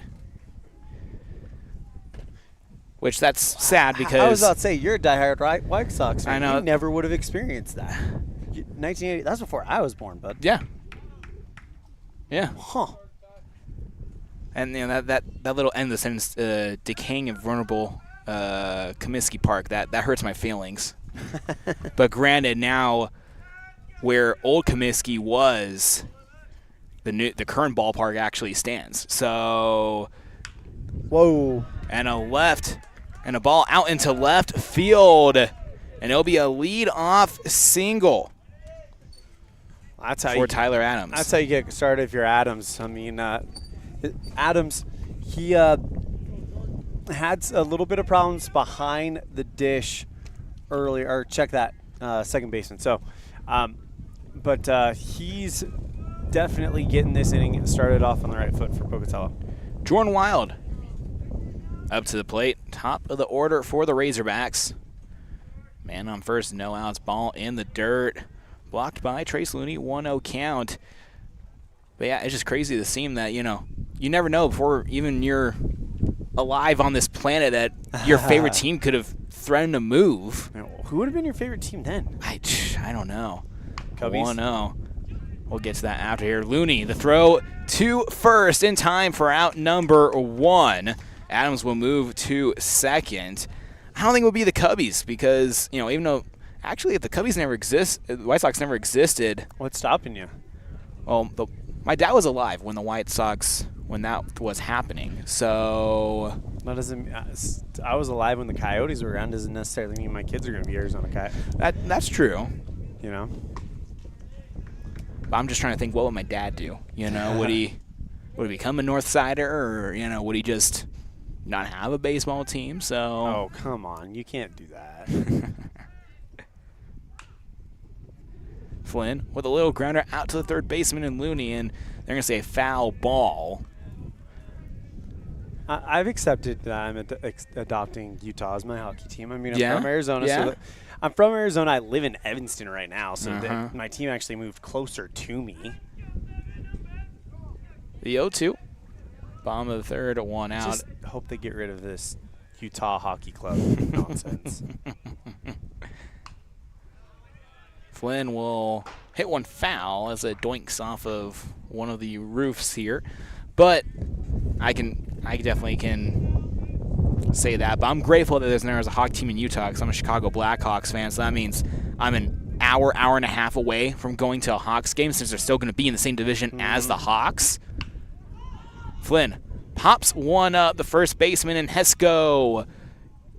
Which that's sad because... I was about to say, you're a diehard White Sox fan. I know. You never would have experienced that. 1980, that's before I was born, bud. Yeah. Yeah. Huh. And that little end of the sentence, decaying and vulnerable Comiskey Park, that hurts my feelings. But granted, now where old Comiskey was, the current ballpark actually stands. So, whoa, and a ball out into left field, and it'll be a lead-off single. That's how for Tyler Adams. That's how you get started if you're Adams. I mean, Adams, he had a little bit of problems behind the dish earlier. Or check that, second baseman. So, but he's definitely getting this inning started off on the right foot for Pocatello. Jordan Wild up to the plate, top of the order for the Razorbacks. Man on first, no outs, ball in the dirt. Blocked by Trace Looney, 1-0 count. But yeah, it's just crazy to see that, you never know before even you're alive on this planet that your favorite team could have threatened to move. Who would have been your favorite team then? I don't know. Cubbies? 1-0. We'll get to that after here. Looney, the throw to first in time for out number 1. Adams will move to second. I don't think it would be the Cubbies because, even though actually if the Cubbies never exist, the White Sox never existed. What's stopping you? Well, my dad was alive when the White Sox, when that was happening. So that doesn't. I was alive when the Coyotes were around. Doesn't necessarily mean my kids are going to be Arizona Coyotes. That's true. But I'm just trying to think, what would my dad do? Would he become a North Sider, or would he just not have a baseball team? So. Oh, come on, you can't do that. Flynn with a little grounder out to the third baseman and Looney, and they're going to say foul ball. I've accepted that I'm adopting Utah as my hockey team. I mean, I'm from Arizona. Yeah. So I'm from Arizona. I live in Evanston right now, so my team actually moved closer to me. The 0-2. Bottom of the third, 1 out. Just hope they get rid of this Utah Hockey Club nonsense. Flynn will hit one foul as it doinks off of one of the roofs here. But I definitely can say that. But I'm grateful that there's a hockey team in Utah because I'm a Chicago Blackhawks fan. So that means I'm an hour and a half away from going to a Hawks game since they're still going to be in the same division as the Hawks. Flynn pops one up, the first baseman, and Hesko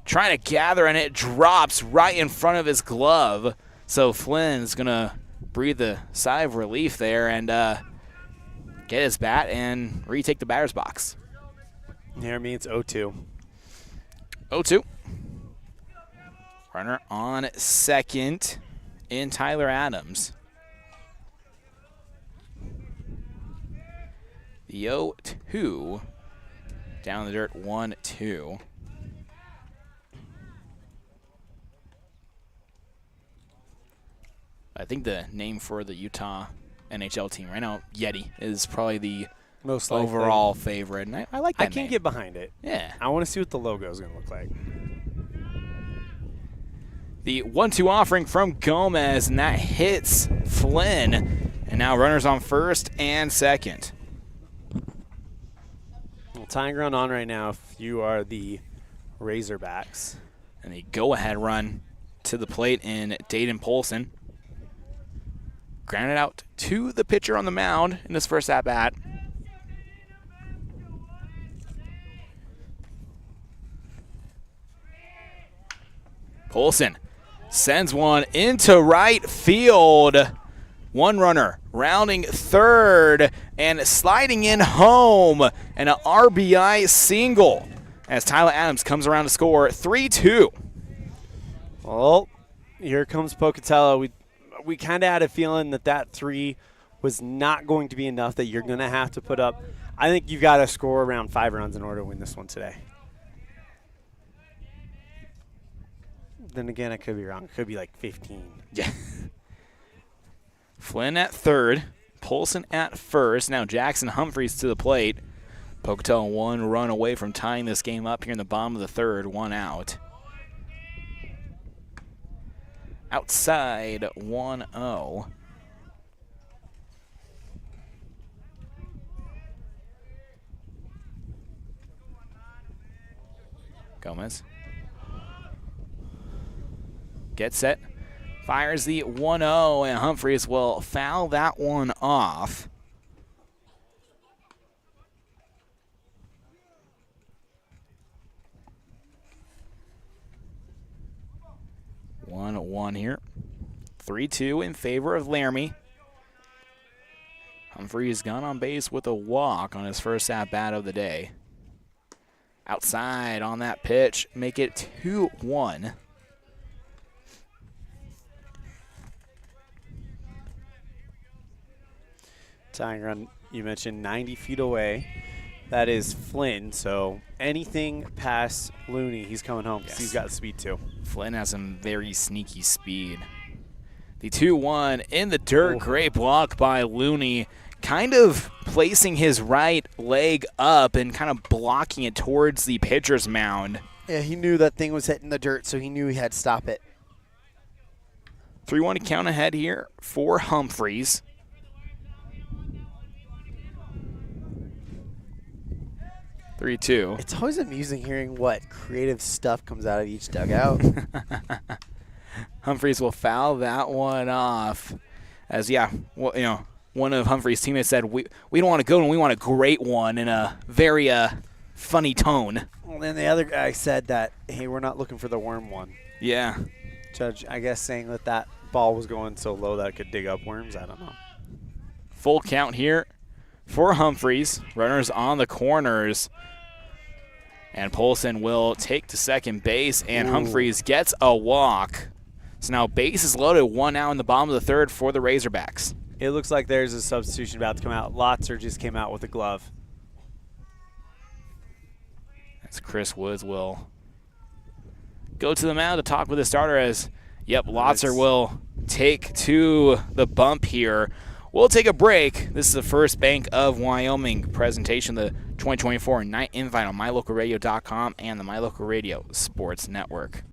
trying to gather, and it drops right in front of his glove. So Flynn's going to breathe a sigh of relief there and get his bat and retake the batter's box. Near me, it's 0-2. 0-2. Runner on second in Tyler Adams. The 0-2 down the dirt, 1-2. I think the name for the Utah NHL team right now, Yeti, is probably the most likely overall favorite. And I like that I can't name. get behind it. Yeah. I want to see what the logo is going to look like. The 1-2 offering from Gomez, and that hits Flynn. And now runners on first and second. Well, tying run on right now if you are the Razorbacks. And the go-ahead run to the plate in Dayton Polson. Grounded out to the pitcher on the mound in this first at-bat. Polson sends one into right field. One runner rounding third and sliding in home. And an RBI single as Tyler Adams comes around to score 3-2. Well, here comes Pocatello. We kind of had a feeling that 3 was not going to be enough, that you're going to have to put up. I think you've got to score around 5 runs in order to win this one today. Then again, I could be wrong. It could be like 15. Yeah. Flynn at third. Polson at first. Now Jackson Humphreys to the plate. Pocatello 1 run away from tying this game up here in the bottom of the third. 1 out. Outside 1-0. Gomez. Gets set. Fires the 1-0, and Humphreys will foul that one off. One here. 3-2 in favor of Laramie. Humphreys gone on base with a walk on his first at-bat of the day. Outside on that pitch, make it 2-1. Tying run, you mentioned 90 feet away. That is Flynn, so anything past Looney, he's coming home because he's got the speed too. Flynn has some very sneaky speed. The 2-1 in the dirt. Great block by Looney, kind of placing his right leg up and kind of blocking it towards the pitcher's mound. Yeah, he knew that thing was hitting the dirt, so he knew he had to stop it. 3-1 count ahead here for Humphreys. It's always amusing hearing what creative stuff comes out of each dugout. Humphreys will foul that one off. As, one of Humphreys' teammates said, we don't want a good one, we want a great one, in a very funny tone. Well, then the other guy said that, hey, we're not looking for the worm one. Yeah. Judge, I guess, saying that ball was going so low that it could dig up worms. I don't know. Full count here for Humphreys. Runners on the corners. And Polson will take to second base, and Humphreys gets a walk. So now base is loaded, one out in the bottom of the third for the Razorbacks. It looks like there's a substitution about to come out. Lotzer just came out with a glove. As Chris Woods will go to the mound to talk with the starter as, Lotzer will take to the bump here. We'll take a break. This is the First Bank of Wyoming presentation, the 2024 Night Invite on MyLocalRadio.com and the MyLocal Radio Sports Network.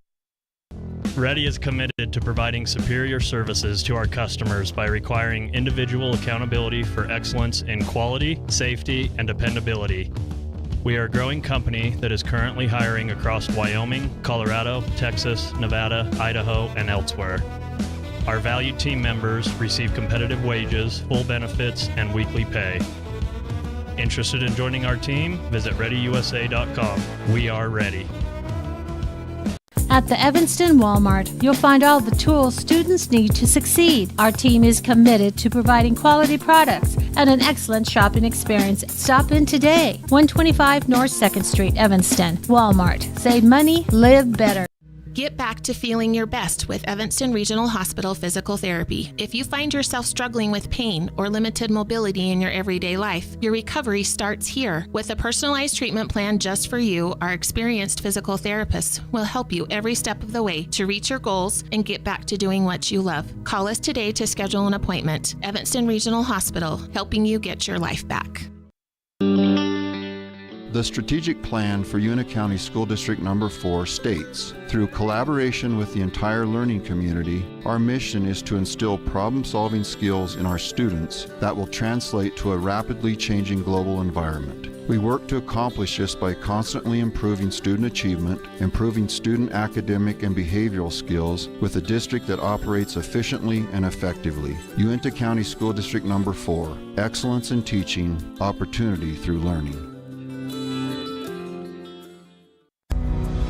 Ready is committed to providing superior services to our customers by requiring individual accountability for excellence in quality, safety, and dependability. We are a growing company that is currently hiring across Wyoming, Colorado, Texas, Nevada, Idaho, and elsewhere. Our valued team members receive competitive wages, full benefits, and weekly pay. Interested in joining our team? Visit ReadyUSA.com. We are ready. At the Evanston Walmart, you'll find all the tools students need to succeed. Our team is committed to providing quality products and an excellent shopping experience. Stop in today. 125 North 2nd Street, Evanston. Walmart. Save money, live better. Get back to feeling your best with Evanston Regional Hospital Physical Therapy. If you find yourself struggling with pain or limited mobility in your everyday life, your recovery starts here. With a personalized treatment plan just for you, our experienced physical therapists will help you every step of the way to reach your goals and get back to doing what you love. Call us today to schedule an appointment. Evanston Regional Hospital, helping you get your life back. The strategic plan for Uintah County School District Number 4 states, through collaboration with the entire learning community, our mission is to instill problem-solving skills in our students that will translate to a rapidly changing global environment. We work to accomplish this by constantly improving student achievement, improving student academic and behavioral skills with a district that operates efficiently and effectively. Uintah County School District Number 4, excellence in teaching, opportunity through learning.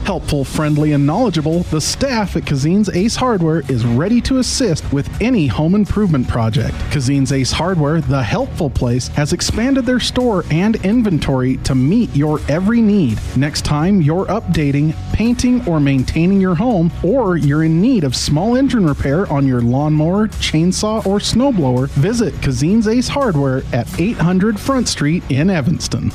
Helpful, friendly, and knowledgeable, the staff at Kazine's Ace Hardware is ready to assist with any home improvement project. Kazine's Ace Hardware, the helpful place, has expanded their store and inventory to meet your every need. Next time you're updating, painting, or maintaining your home, or you're in need of small engine repair on your lawnmower, chainsaw, or snowblower, visit Kazine's Ace Hardware at 800 Front Street in Evanston.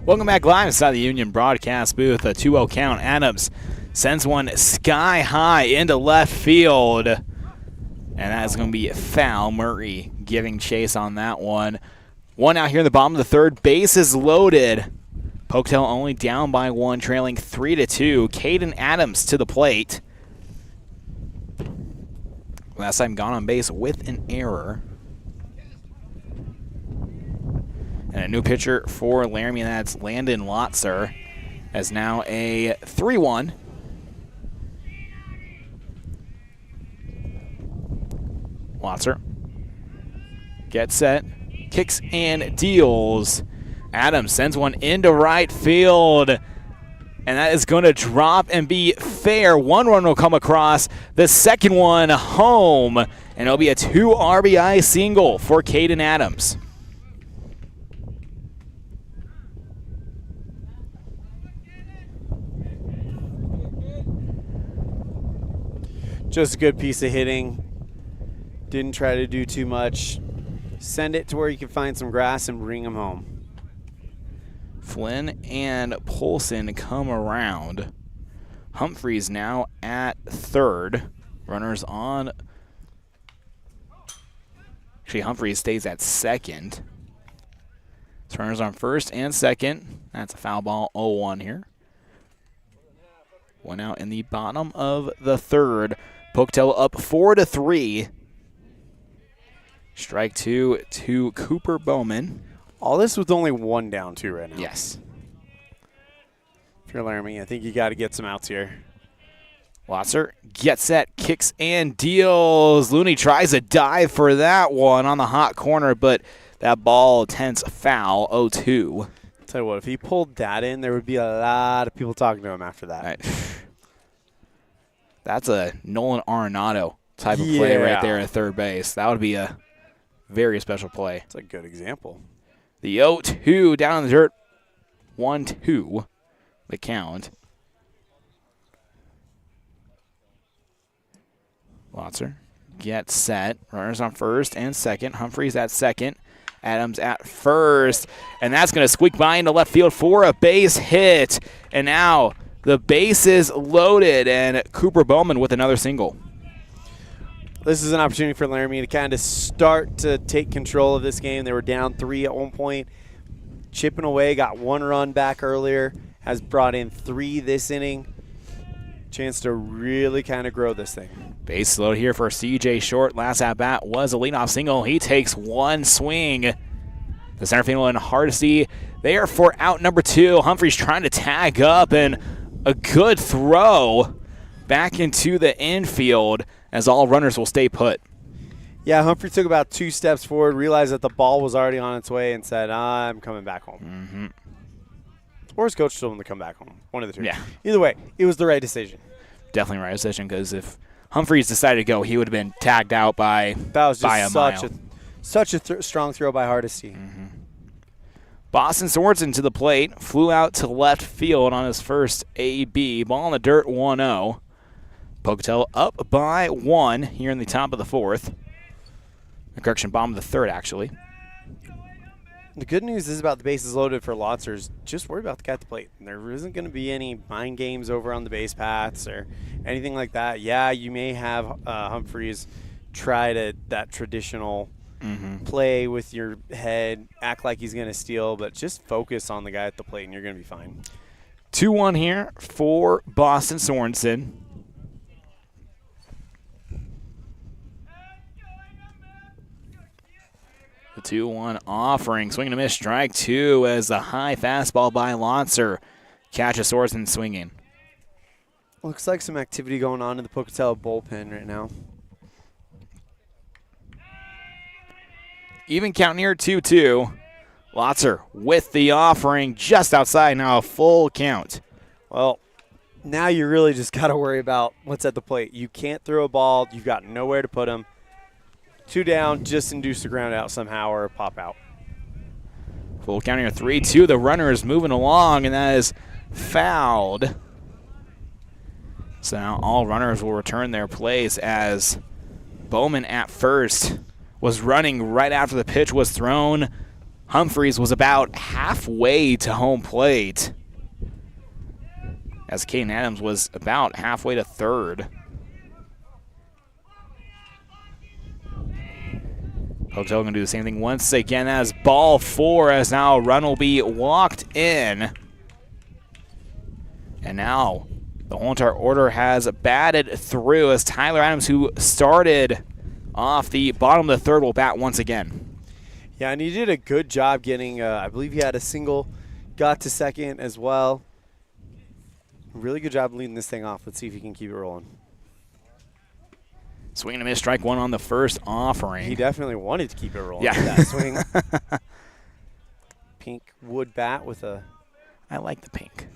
Welcome back live inside the Union broadcast booth. A 2-0 count. Adams sends one sky high into left field. And that is going to be a foul. Murray giving chase on that one. One out here in the bottom of the third. Base is loaded. Pocatello only down by one, trailing 3-2. Caden Adams to the plate. Last time gone on base with an error. And a new pitcher for Laramie, that's Landon Lotzer, as now a 3-1. Lotzer gets set, kicks and deals. Adams sends one into right field, and that is going to drop and be fair. One run will come across, the second one home, and it'll be a 2 RBI single for Caden Adams. Just a good piece of hitting. Didn't try to do too much. Send it to where you can find some grass and bring them home. Flynn and Polson come around. Humphreys now at third. Runners on. Actually, Humphreys stays at second. So runners on first and second. That's a foul ball, 0-1 here. One out in the bottom of the third. Pocatello up 4-3. Strike two to Cooper Bowman. All this with only one down, too, right now. Yes. If you're Laramie, I think you got to get some outs here. Lotzer gets set, kicks and deals. Looney tries a dive for that one on the hot corner, but that ball tends foul, 0-2. Tell you what, if he pulled that in, there would be a lot of people talking to him after that. That's a Nolan Arenado type of play right there at third base. That would be a very special play. It's a good example. The 0-2 down in the dirt. 1-2, the count. Lotzer gets set. Runners on first and second. Humphreys at second. Adams at first. And that's going to squeak by into left field for a base hit. And now the base is loaded, and Cooper Bowman with another single. This is an opportunity for Laramie to kind of start to take control of this game. They were down 3 at one point. Chipping away, got 1 run back earlier, has brought in 3 this inning. Chance to really kind of grow this thing. Base load here for C.J. Short. Last at-bat was a leadoff single. He takes one swing. The center fielder and Hardesty there for out number 2. Humphreys trying to tag up, and a good throw back into the infield as all runners will stay put. Yeah, Humphrey took about 2 steps forward, realized that the ball was already on its way, and said, I'm coming back home. Or his coach told him to come back home. One of the two. Yeah. Either way, it was the right decision. Definitely right decision, because if Humphreys decided to go, he would have been tagged out by That was by just a mile. such a strong throw by Hardesty. Boston Sorensen to the plate, flew out to left field on his first AB. Ball in the dirt, 1-0. Pocatello up by 1 here in the top of the 4th. Correction, bottom of the 3rd, actually. The good news is about the bases loaded for Lotzers. Just worry about the guy at the plate. There isn't going to be any mind games over on the base paths or anything like that. Yeah, you may have Humphreys try that traditional play with your head, act like he's going to steal, but just focus on the guy at the plate and you're going to be fine. 2-1 here for Boston Sorensen. The 2-1 offering. Swing and a miss. Strike 2 as the high fastball by Lotzer catches Sorensen swinging. Looks like some activity going on in the Pocatello bullpen right now. Even count near 2-2. Lotzer with the offering just outside. Now a full count. Well, now you really just got to worry about what's at the plate. You can't throw a ball. You've got nowhere to put them. 2 down, just induce the ground out somehow or pop out. Full count here, 3-2. The runner is moving along, and that is fouled. So now all runners will return their place as Bowman at first was running right after the pitch was thrown. Humphreys was about halfway to home plate as Caden Adams was about halfway to third. Pocatello going to do the same thing once again as ball 4 as now a run will be walked in. And now the whole entire order has batted through as Tyler Adams, who started off the bottom of the 3rd, will bat once again. Yeah, and he did a good job getting, I believe he had a single, got to second as well. Really good job leading this thing off. Let's see if he can keep it rolling. Swing and a miss, strike one on the first offering. He definitely wanted to keep it rolling. Yeah. With that swing. Pink wood bat with a. I like the pink.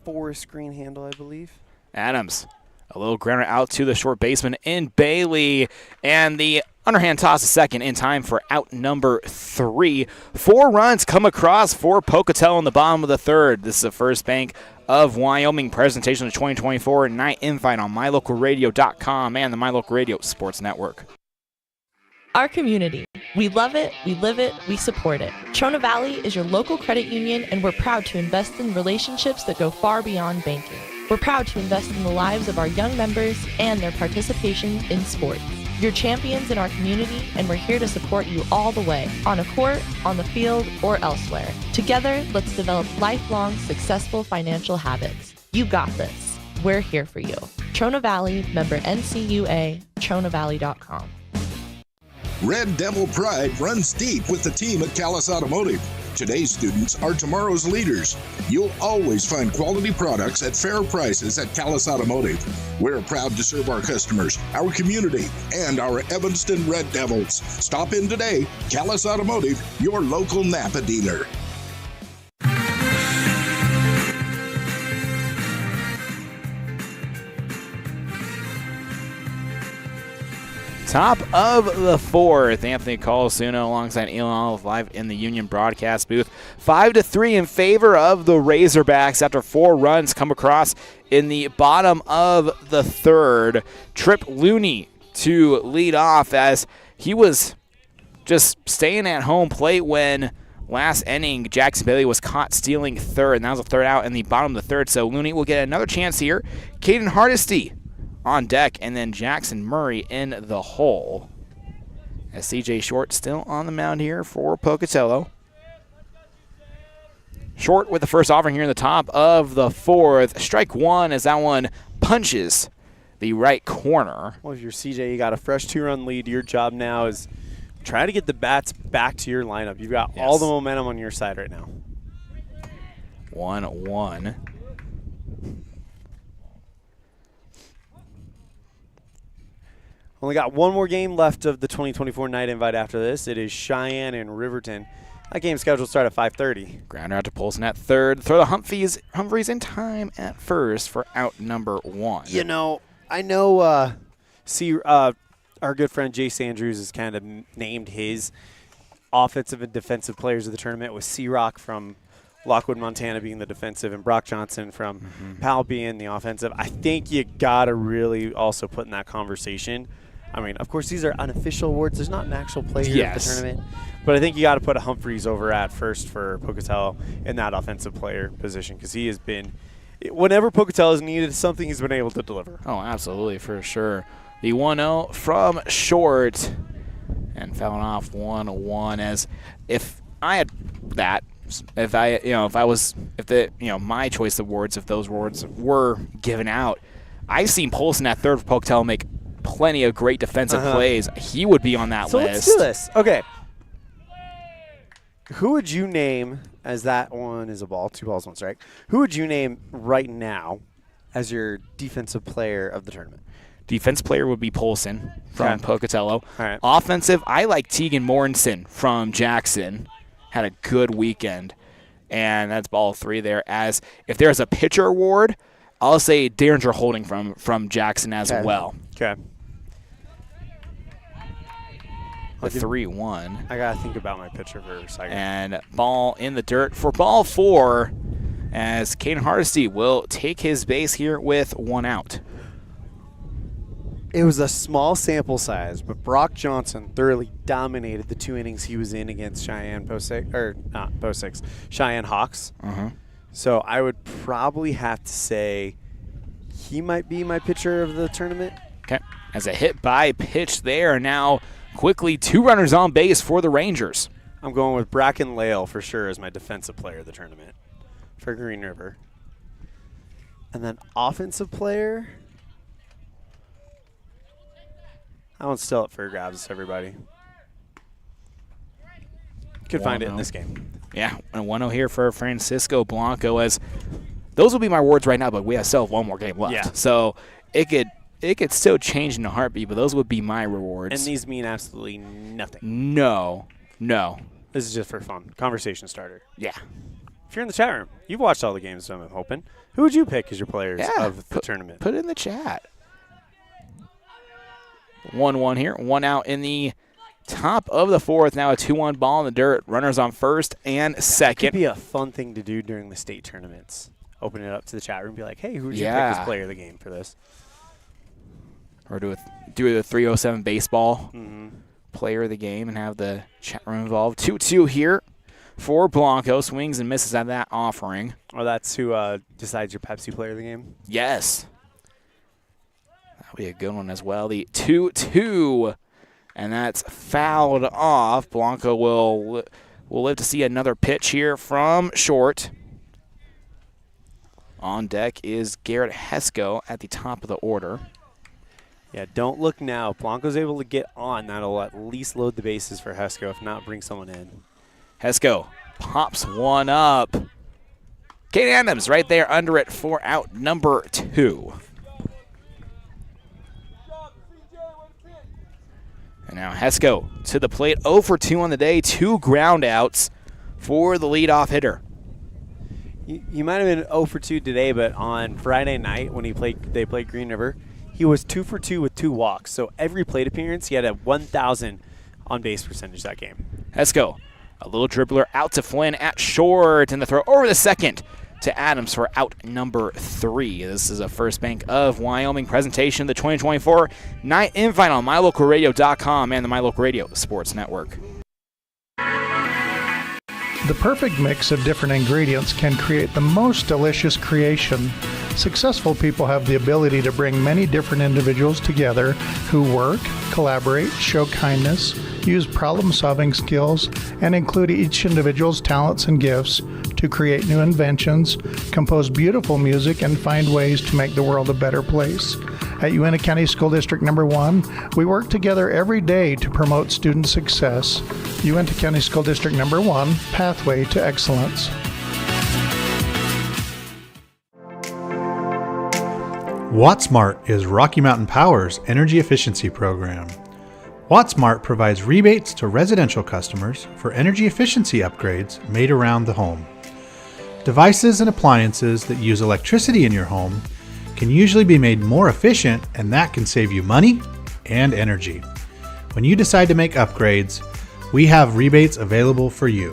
Forest green handle, I believe. Adams, a little grounder out to the short baseman in Bailey, and the underhand toss a second in time for out number 3. 4 runs come across for Pocatello in the bottom of the third. This is the First Bank of Wyoming presentation of the 2024 Night Invite on mylocalradio.com and the My Local Radio Sports Network. Our community. We love it, we live it, we support it. Trona Valley is your local credit union, and we're proud to invest in relationships that go far beyond banking. We're proud to invest in the lives of our young members and their participation in sports. You're champions in our community, and we're here to support you all the way, on a court, on the field, or elsewhere. Together, let's develop lifelong, successful financial habits. You got this. We're here for you. Trona Valley, member NCUA, TronaValley.com. Red Devil pride runs deep with the team at Callis Automotive. Today's students are tomorrow's leaders. You'll always find quality products at fair prices at Callis Automotive. We're proud to serve our customers, our community, and our Evanston Red Devils. Stop in today. Callis Automotive, your local Napa dealer. Top of the 4th, Anthony Colasuono alongside Elon Olive live in the Union broadcast booth. 5-3 in favor of the Razorbacks after 4 runs come across in the bottom of the third. Trip Looney to lead off as he was just staying at home plate when last inning Jackson Bailey was caught stealing third, and that was a third out in the bottom of the third. So Looney will get another chance here. Caden Hardesty on deck, and then Jackson Murray in the hole. As CJ Short still on the mound here for Pocatello. Short with the first offering here in the top of the 4th. Strike one as that one punches the right corner. Well, if you're CJ, you got a fresh 2-run lead. Your job now is try to get the bats back to your lineup. You've got all the momentum on your side right now. 1-1. Only got one more game left of the 2024 Night Invite after this. It is Cheyenne and Riverton. That game scheduled to start at 5:30. Grounder out to Polson at third. Throw the Humphreys in time at first for out number 1. You know, I know our good friend Jace Andrews has kind of named his offensive and defensive players of the tournament, with C-Rock from Lockwood, Montana being the defensive and Brock Johnson from Powell being the offensive. I think you got to really also put in that conversation. I mean, of course, these are unofficial awards. There's not an actual player of the tournament. But I think you got to put a Humphreys over at first for Pocatello in that offensive player position, because he has been, whenever Pocatello has needed something, he's been able to deliver. Oh, absolutely, for sure. The 1-0 from Short, and fouling off 1-1. As if I had that, if my choice awards, if those awards were given out, I've seen Polson at third for Pocatello make plenty of great defensive plays. He would be on that list. So let's do this. Okay. Who would you name, as that one is a ball, 2 balls, 1 strike, who would you name right now as your defensive player of the tournament? Defense player would be Polson from Pocatello. All right. Offensive, I like Tegan Mortensen from Jackson. Had a good weekend. And that's ball 3 there. As if there's a pitcher award, I'll say Derringer Holding from Jackson as well. Okay. The 3-1. I got to think about my pitcher for a second. And ball in the dirt for ball 4, as Caden Hardesty will take his base here with 1 out. It was a small sample size, but Brock Johnson thoroughly dominated the 2 innings he was in against Cheyenne Cheyenne Hawks. So I would probably have to say he might be my pitcher of the tournament. Okay. As a hit by pitch there, now quickly 2 runners on base for the Rangers. I'm going with Bracken Lale for sure as my defensive player of the tournament for Green River. And then offensive player, that one's still up for grabs, everybody. Could find it in this game. Yeah, and 1-0 here for Francisco Blanco, as those will be my words right now, but we still have one more game left. Yeah. So it could still change in a heartbeat, but those would be my rewards. And these mean absolutely nothing. No. This is just for fun. Conversation starter. Yeah. If you're in the chat room, you've watched all the games, so I'm hoping. Who would you pick as your players of the tournament? Put it in the chat. 1-1 here. 1 out in the top of the fourth. Now a 2-1 ball in the dirt. Runners on first and second. It could be a fun thing to do during the state tournaments. Open it up to the chat room and be like, hey, who would you pick as player of the game for this? Or do the 307 baseball player of the game and have the chat room involved. 2-2 here for Blanco. Swings and misses at that offering. Oh, that's who decides your Pepsi player of the game? Yes. That'll be a good one as well. The 2-2. And that's fouled off. Blanco will live to see another pitch here from short. On deck is Garrett Hesco at the top of the order. Yeah, don't look now. If Blanco's able to get on, that'll at least load the bases for Hesco. If not, bring someone in. Hesco pops one up. Kate Adams right there under it for out number 2. And now Hesco to the plate, 0 for 2 on the day, 2 ground outs for the leadoff hitter. You might have been 0 for 2 today, but on Friday night when they played Green River, he was 2 for 2 with 2 walks. So every plate appearance, he had a 1,000 on base percentage that game. Hesco, a little dribbler out to Flynn at short, and the throw over the second to Adams for out number 3. This is a First Bank of Wyoming presentation of the 2024 Night Invite on MyLocalRadio.com and the My Local Radio Sports Network. The perfect mix of different ingredients can create the most delicious creation. Successful people have the ability to bring many different individuals together who work, collaborate, show kindness, use problem-solving skills, and include each individual's talents and gifts to create new inventions, compose beautiful music, and find ways to make the world a better place. At Uintah County School District Number 1, we work together every day to promote student success. Uintah County School District Number 1, Pathway to Excellence. WattSmart is Rocky Mountain Power's energy efficiency program. WattSmart provides rebates to residential customers for energy efficiency upgrades made around the home. Devices and appliances that use electricity in your home can usually be made more efficient, and that can save you money and energy. When you decide to make upgrades, we have rebates available for you.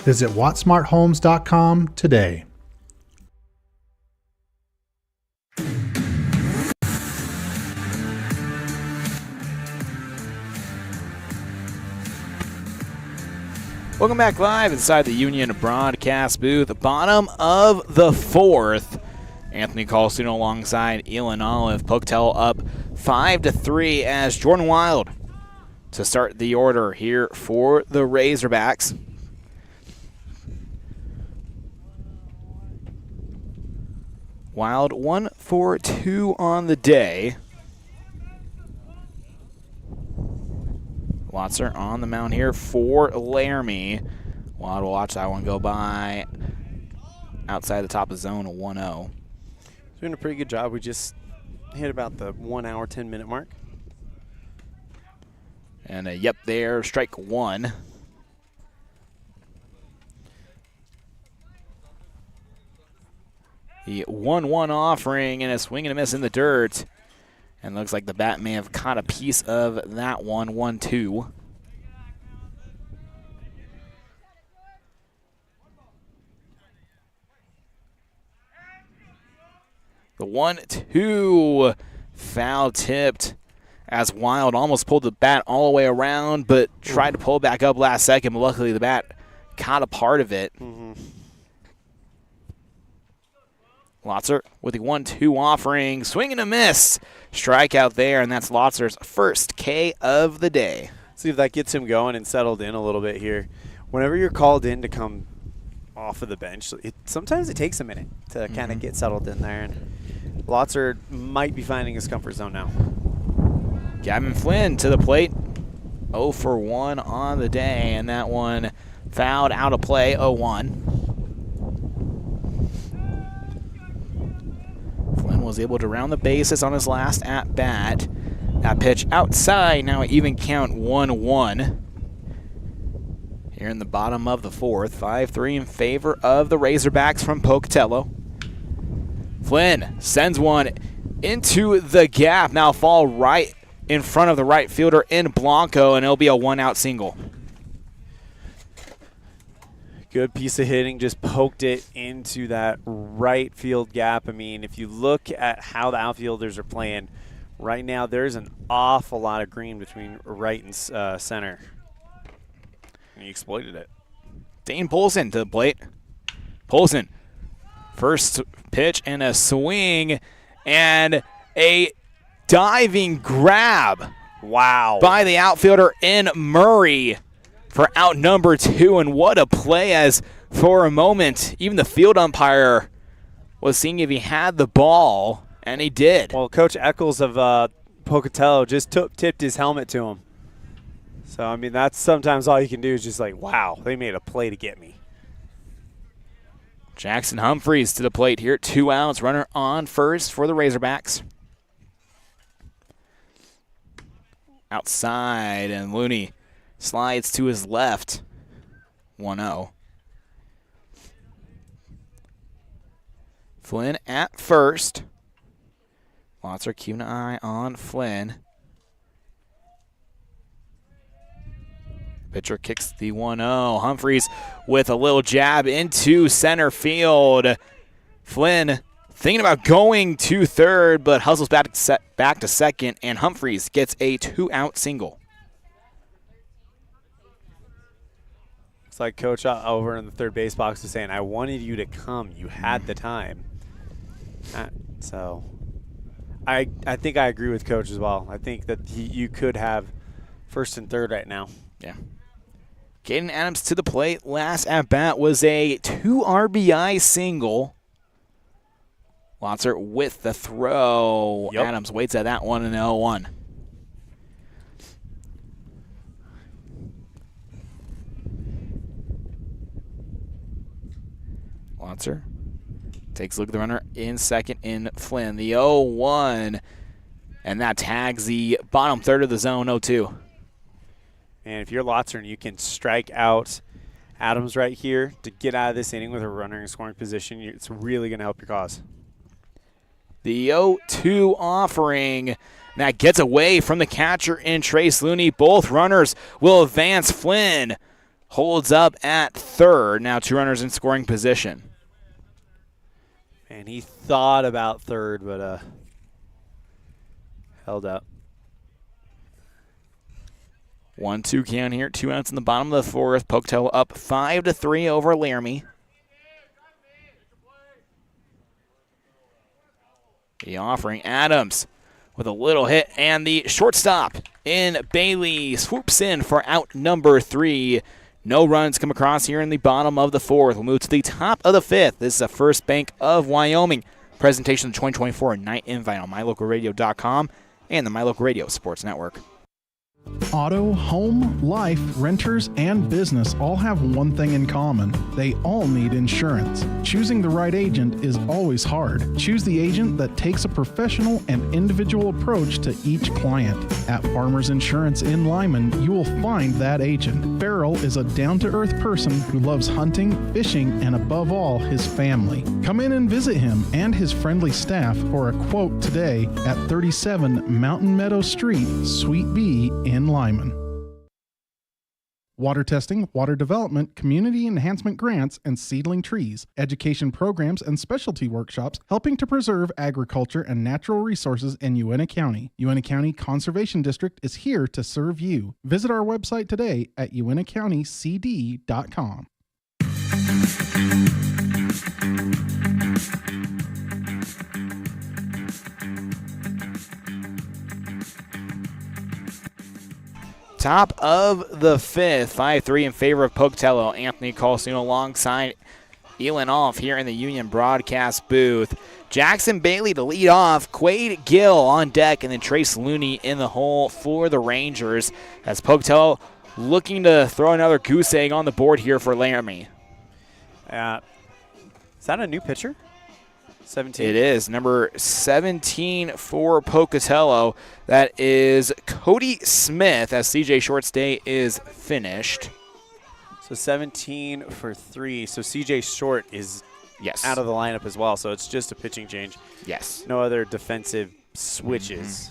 Visit wattsmarthomes.com today. Welcome back live inside the Union broadcast booth. Bottom of the fourth. Anthony Colasuono alongside Elon Olive. Pocatello up 5-3 as Jordan Wild to start the order here for the Razorbacks. Wild 1 for 2 on the day. Lotzer on the mound here for Laramie. Wild will watch that one go by outside the top of the zone, a 1-0. Doing a pretty good job. We just hit about the 1 hour, 10-minute mark. And yep, there, strike 1. The 1-1 offering and a swing and a miss in the dirt. And looks like the bat may have caught a piece of that one, 1-2. The 1-2 foul tipped as Wild almost pulled the bat all the way around, but tried to pull back up last second, but luckily the bat caught a part of it. Lotzer with the 1-2 offering, swing and a miss. Strikeout there, and that's Lotzer's first K of the day. See if that gets him going and settled in a little bit here. Whenever you're called in to come off of the bench, sometimes it takes a minute to kind of get settled in there. And Lotzer might be finding his comfort zone now. Gavin Flynn to the plate. 0 for 1 on the day, and that one fouled out of play, 0-1. Flynn was able to round the bases on his last at-bat. That pitch outside, now even count 1-1. Here in the bottom of the fourth, 5-3 in favor of the Razorbacks from Pocatello. Flynn sends one into the gap, now fall right in front of the right fielder in Blanco, and it'll be a 1-out single. Good piece of hitting, just poked it into that right field gap. I mean, if you look at how the outfielders are playing, right now there's an awful lot of green between right and center. And he exploited it. Dane Polson to the plate. Polson, first pitch and a swing, and a diving grab. Wow. By the outfielder in Murray for out number 2, and what a play, as for a moment even the field umpire was seeing if he had the ball, and he did. Well, Coach Eccles of Pocatello just tipped his helmet to him. So, I mean, that's sometimes all you can do is just like, wow, they made a play to get me. Jackson Humphreys to the plate here, 2 outs, runner on first for the Razorbacks. Outside, and Looney slides to his left, 1-0. Flynn at first. Lots are keeping an eye on Flynn. Pitcher kicks the 1-0. Humphreys with a little jab into center field. Flynn thinking about going to third, but hustles back to second, and Humphreys gets a 2-out single. It's like Coach over in the third base box is saying, I wanted you to come. You had the time. So I think I agree with Coach as well. I think that you could have first and third right now. Yeah. Caden Adams to the plate. Last at-bat was a 2 RBI single. Lotzer with the throw. Yep. Adams waits at that one, and 0-1. Lotzer takes a look at the runner in second in Flynn. The 0-1, and that tags the bottom third of the zone, 0-2. And if you're Lotzer and you can strike out Adams right here to get out of this inning with a runner in scoring position, it's really going to help your cause. The 0-2 offering. That gets away from the catcher in Trace Looney. Both runners will advance. Flynn holds up at third. Now 2 runners in scoring position. And he thought about third, but held up. 1-2 count here. 2 outs in the bottom of the fourth. Pocatello up 5-3 over Laramie. The offering, Adams with a little hit, and the shortstop in Bailey swoops in for out number 3. No runs come across here in the bottom of the fourth. We'll move to the top of the fifth. This is a First Bank of Wyoming presentation of the 2024 Night Invite on MyLocalRadio.com and the My Local Radio Sports Network. Auto, home, life, renters, and business all have one thing in common. They all need insurance. Choosing the right agent is always hard. Choose the agent that takes a professional and individual approach to each client. At Farmers Insurance in Lyman, you will find that agent. Farrell is a down-to-earth person who loves hunting, fishing, and above all, his family. Come in and visit him and his friendly staff for a quote today at 37 Mountain Meadow Street, Suite B in Lyman. Water testing, water development, community enhancement grants, and seedling trees, education programs, and specialty workshops helping to preserve agriculture and natural resources in Uintah County. Uintah County Conservation District is here to serve you. Visit our website today at uintahcountycd.com. Top of the fifth, 5-3 in favor of Pocatello. Anthony Colasuono alongside feeling off here in the Union broadcast booth. Jackson Bailey to lead off, Quade Gill on deck, and then Trace Looney in the hole for the Rangers as Pocatello looking to throw another goose egg on the board here for Laramie. Is that a new pitcher? 17. It is number 17 for Pocatello. That is Cody Smith as CJ Short's day is finished. So 17 for 3. So CJ Short is out of the lineup as well. So it's just a pitching change. Yes. No other defensive switches.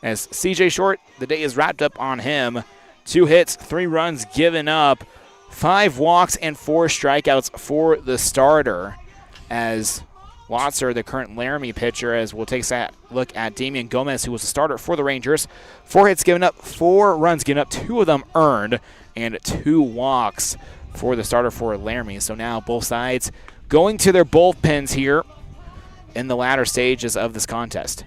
As CJ Short, the day is wrapped up on him. 2 hits, 3 runs given up, 5 walks, and 4 strikeouts for the starter. As Watser, the current Laramie pitcher, as we'll take a look at Damian Gomez, who was the starter for the Rangers. 4 hits given up, 4 runs given up, 2 of them earned, and 2 walks for the starter for Laramie. So now both sides going to their bullpens here in the latter stages of this contest.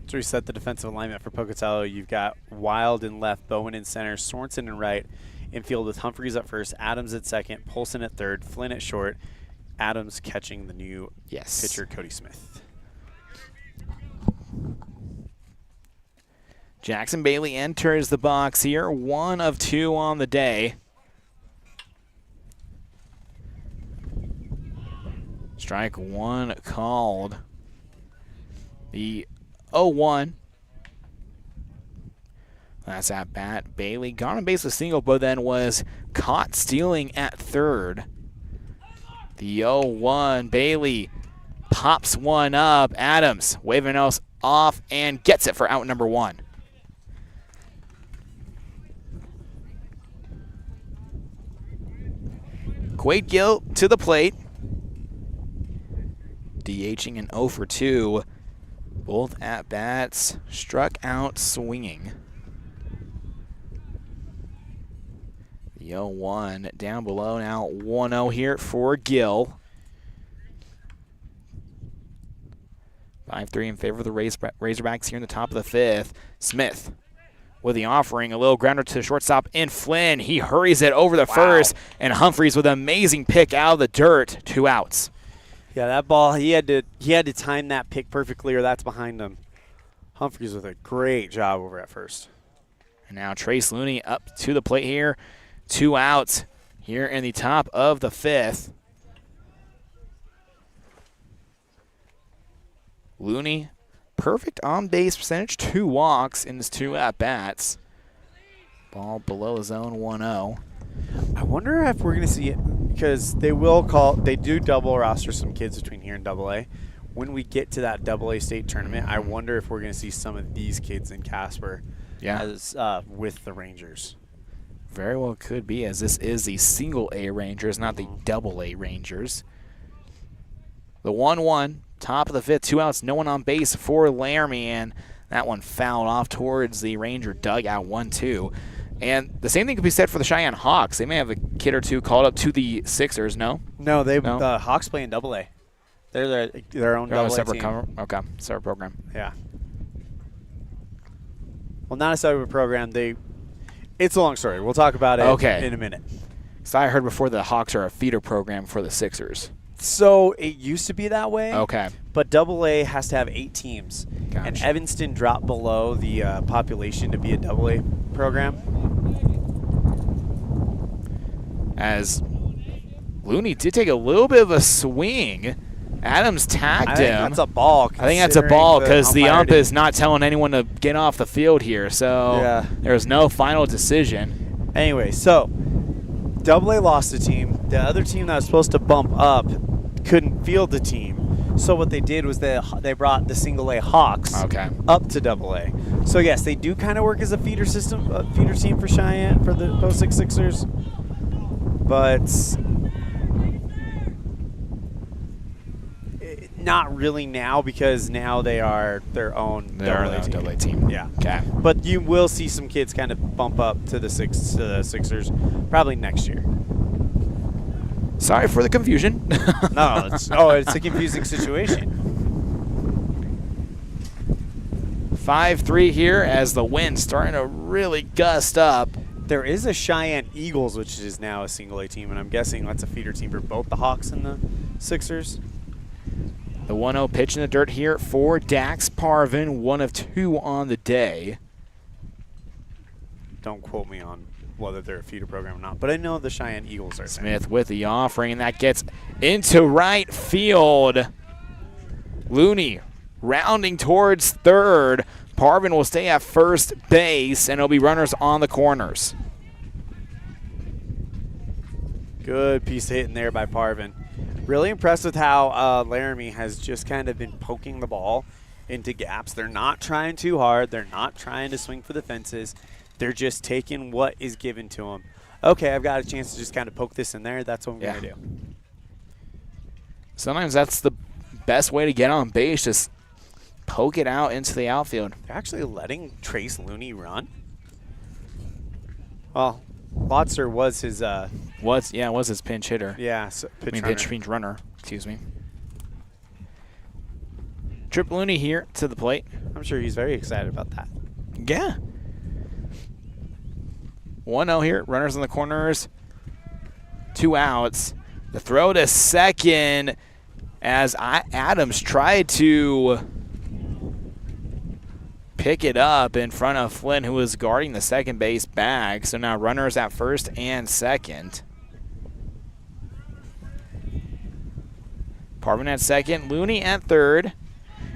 To reset the defensive alignment for Pocatello, you've got Wild in left, Bowen in center, Sorensen in right, infield with Humphreys at first, Adams at second, Polson at third, Flynn at short, Adams catching the new pitcher, Cody Smith. Jackson Bailey enters the box here, 1 of 2 on the day. Strike 1 called. The 0-1. That's at bat. Bailey got on base with single, but then was caught stealing at third. The 0-1. Bailey pops one up. Adams waving else off and gets it for out number 1. Quade Gill to the plate. DHing an 0 for 2. Both at bats struck out swinging. The 0-1 down below now 1-0 here for Gill. 5-3 in favor of the Razorbacks here in the top of the 5th. Smith with the offering, a little grounder to the shortstop in Flynn. He hurries it over the first, and Humphreys with an amazing pick out of the dirt. 2 outs. Yeah, that ball, he had to time that pick perfectly, or that's behind him. Humphreys with a great job over at first. And now Trace Looney up to the plate here. 2 outs here in the top of the 5th. Looney, perfect on-base percentage, 2 walks in his 2 at-bats. Ball below the zone, 1-0. I wonder if we're going to see it, because they do double roster some kids between here and AA. When we get to that AA state tournament, I wonder if we're going to see some of these kids in Casper as with the Rangers. Very well could be, as this is the single A Rangers, not the double A Rangers. The 1-1, top of the 5th, 2 outs, no one on base for Laramie, and that one fouled off towards the Ranger dugout, 1-2. And the same thing could be said for the Cheyenne Hawks. They may have a kid or two called up to the Sixers, no? No, the Hawks play in AA. They're their own AA separate team. Okay, separate program. Yeah. Well, not a separate program. It's a long story. We'll talk about it in a minute. So I heard before the Hawks are a feeder program for the Sixers. So it used to be that way. Okay. But AA has to have 8 teams. Gotcha. And Evanston dropped below the population to be a AA program. As Looney did take a little bit of a swing. Adams tagged him. I think that's a ball. I think that's a ball because the ump is not telling anyone to get off the field here. So there's no final decision. Anyway, so AA lost a team. The other team that was supposed to bump up couldn't field the team. So what they did was they brought the single A Hawks up to AA. So yes, they do kind of work as a feeder team for Cheyenne, for the Post 6 Sixers. But not really now, because now they are their own AA team. Yeah. Okay. But you will see some kids kind of bump up to the Sixers probably next year. Sorry for the confusion. No, it's a confusing situation. 5-3 here as the wind's starting to really gust up. There is a Cheyenne Eagles, which is now a single A team, and I'm guessing that's a feeder team for both the Hawks and the Sixers. The 1-0 pitch in the dirt here for Dax Parvin, 1 of 2 on the day. Don't quote me on whether they're a feeder program or not, but I know the Cheyenne Eagles are. Smith with the offering, and that gets into right field. Looney rounding towards third. Parvin will stay at first base, and it'll be runners on the corners. Good piece of hitting there by Parvin. Really impressed with how Laramie has just kind of been poking the ball into gaps. They're not trying too hard. They're not trying to swing for the fences. They're just taking what is given to them. Okay, I've got a chance to just kind of poke this in there. That's what I'm going to do. Sometimes that's the best way to get on base, just poke it out into the outfield. They're actually letting Trace Looney run? Well, Lotzer was his was his pinch hitter. Yeah, so pinch runner, excuse me. Trip Looney here to the plate. I'm sure he's very excited about that. Yeah. 1-0 here, runners in the corners. 2 outs. The throw to second as Adams tried to pick it up in front of Flynn, who was guarding the second base bag. So now runners at first and second. Parvin at second, Looney at third.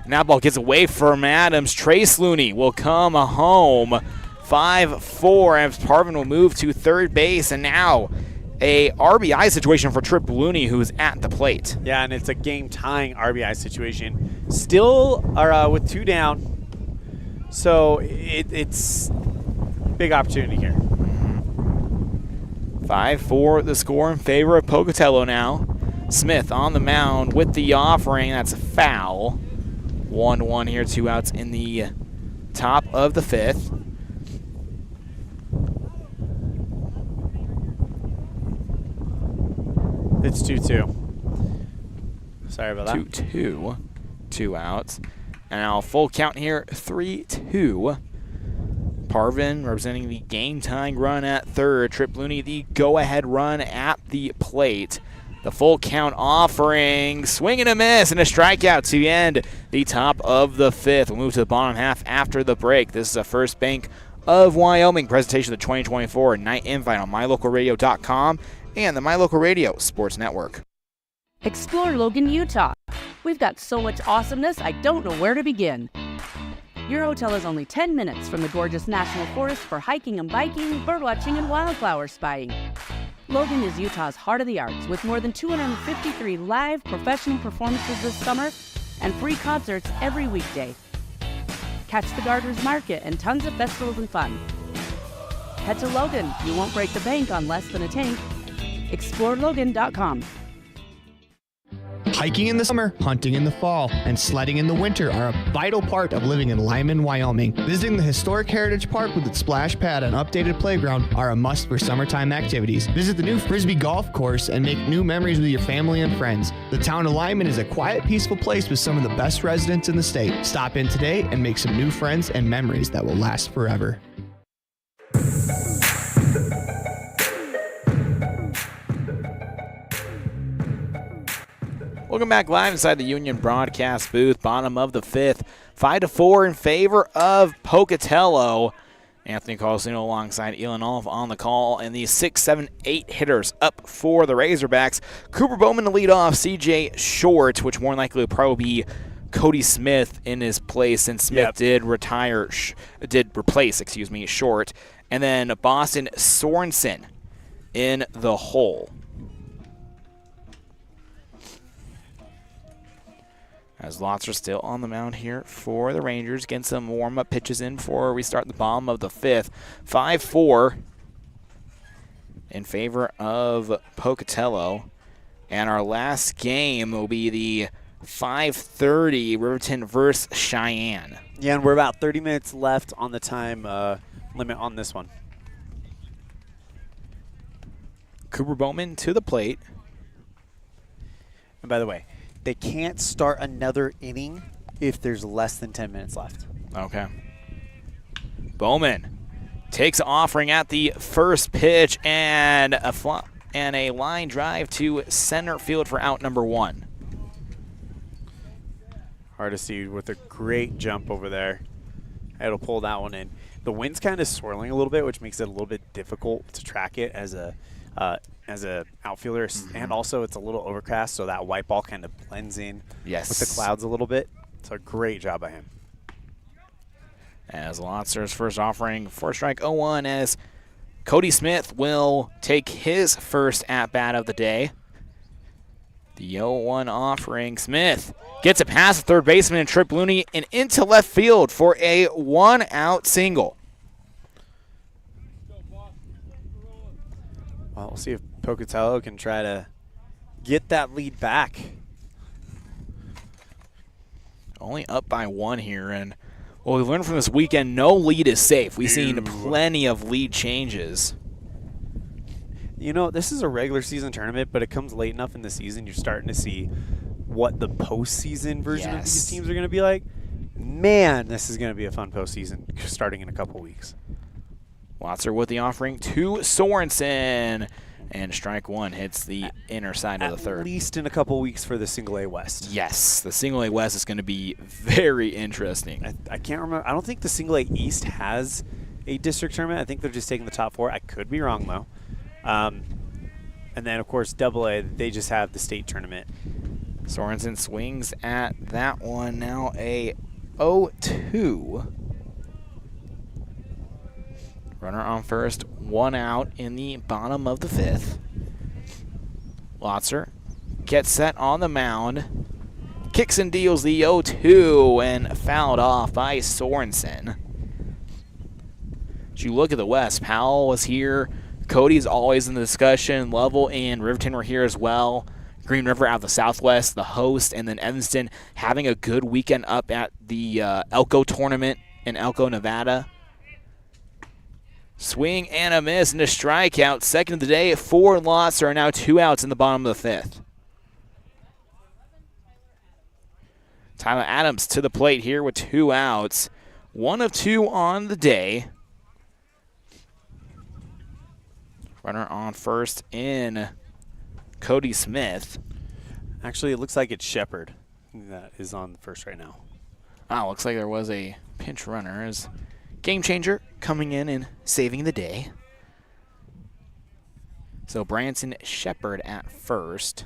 And that ball gets away from Adams. Trace Looney will come home. 5-4 as Parvin will move to third base. And now a RBI situation for Trip Looney, who's at the plate. Yeah, and it's a game-tying RBI situation. Still with 2 down. So it's big opportunity here. 5-4 the score in favor of Pocatello now. Smith on the mound with the offering. That's a foul. 1-1 here, 2 outs in the top of the 5th. It's 2-2. Sorry about that. 2-2. 2 outs. And now full count here, 3-2. Parvin representing the game-tying run at third. Trip Looney the go-ahead run at the plate. The full count offering, swing and a miss, and a strikeout to end the top of the 5th. We'll move to the bottom half after the break. This is a First Bank of Wyoming presentation of the 2024 Night Invite on MyLocalRadio.com and the My Local Radio Sports Network. Explore Logan, Utah. We've got so much awesomeness, I don't know where to begin. Your hotel is only 10 minutes from the gorgeous National Forest for hiking and biking, birdwatching, and wildflower spying. Logan is Utah's heart of the arts, with more than 253 live professional performances this summer and free concerts every weekday. Catch the Gardeners Market and tons of festivals and fun. Head to Logan. You won't break the bank on less than a tank. ExploreLogan.com. Hiking in the summer, hunting in the fall, and sledding in the winter are a vital part of living in Lyman, Wyoming. Visiting the historic Heritage Park with its splash pad and updated playground are a must for summertime activities. Visit the new Frisbee Golf Course and make new memories with your family and friends. The town of Lyman is a quiet, peaceful place with some of the best residents in the state. Stop in today and make some new friends and memories that will last forever. Welcome back live inside the Union broadcast booth, bottom of the 5th. 5-4 in favor of Pocatello. Anthony Colasuono alongside Elon Olive on the call, and the 6, 7, 8 hitters up for the Razorbacks. Cooper Bowman to lead off, CJ Short, which more than likely will probably be Cody Smith in his place, since Smith did replace Short. And then Boston Sorensen in the hole. As lots are still on the mound here for the Rangers, getting some warm-up pitches in before we start the bottom of the 5th. 5-4 in favor of Pocatello. And our last game will be the 5:30 Riverton versus Cheyenne. Yeah, and we're about 30 minutes left on the time limit on this one. Cooper Bowman to the plate. And by the way, they can't start another inning if there's less than 10 minutes left. Okay. Bowman takes offering at the first pitch and a line drive to center field for out number 1. Hardesty with a great jump over there. It'll pull that one in. The wind's kind of swirling a little bit, which makes it a little bit difficult to track it as a outfielder, and also it's a little overcast, so that white ball kind of blends in with the clouds a little bit. So a great job by him. As Lotzer's first offering for strike 0-1, as Cody Smith will take his first at-bat of the day. The 0-1 offering. Smith gets a pass to third baseman and Trip Looney and into left field for a 1-out single. Well, we'll see if Pocatello can try to get that lead back. Only up by 1 here, and what we learned from this weekend, no lead is safe. We've seen plenty of lead changes. You know, this is a regular season tournament, but it comes late enough in the season, you're starting to see what the postseason version of these teams are going to be like. Man, this is going to be a fun postseason starting in a couple weeks. Lotzer with the offering to Sorensen. And strike 1 hits the inner side of the third. At least in a couple weeks for the Single A West. Yes, the Single A West is going to be very interesting. I can't remember. I don't think the Single A East has a district tournament. I think they're just taking the top 4. I could be wrong, though. And then, of course, Double A, they just have the state tournament. Sorensen swings at that one. Now a 0-2. Runner on first, 1 out in the bottom of the 5th. Lotzer gets set on the mound, kicks and deals the 0-2 and fouled off by Sorensen. As you look at the West, Powell was here. Cody's always in the discussion. Lovell and Riverton were here as well. Green River out of the Southwest, the host, and then Evanston having a good weekend up at the Elko tournament in Elko, Nevada. Swing and a miss and a strikeout. Second of the day for Lotzer. Now 2 outs in the bottom of the 5th. Tyler Adams to the plate here with 2 outs. 1 of 2 on the day. Runner on first in Cody Smith. Actually, it looks like it's Shepard that is on first right now. Wow, looks like there was a pinch runner. As Game Changer coming in and saving the day. So Branson Shepard at first.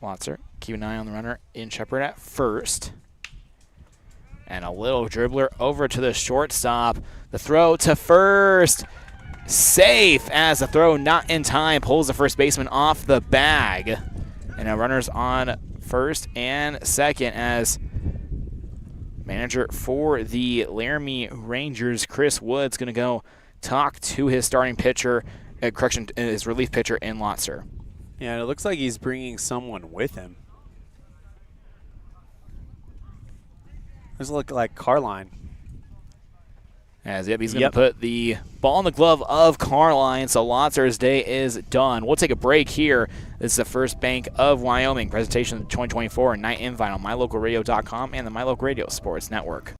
Lotzer, keep an eye on the runner in Shepard at first. And a little dribbler over to the shortstop. The throw to first. Safe as the throw not in time. Pulls the first baseman off the bag. And now runners on first and second as manager for the Laramie Rangers, Chris Wood's going to go talk to his starting pitcher, his relief pitcher in Lotzer. Yeah, and it looks like he's bringing someone with him. This looks like Carline. He's going to put the ball in the glove of Carline, so Lotzer's day is done. We'll take a break here. This is the First Bank of Wyoming presentation of the 2024 Night Invite on MyLocalRadio.com and the MyLocal Radio Sports Network.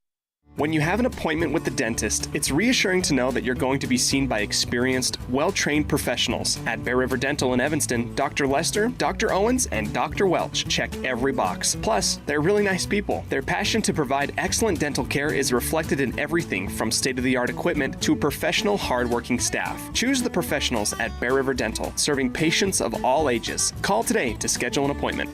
When you have an appointment with the dentist, it's reassuring to know that you're going to be seen by experienced, well-trained professionals. At Bear River Dental in Evanston, Dr. Lester, Dr. Owens, and Dr. Welch check every box. Plus, they're really nice people. Their passion to provide excellent dental care is reflected in everything from state-of-the-art equipment to professional, hard-working staff. Choose the professionals at Bear River Dental, serving patients of all ages. Call today to schedule an appointment.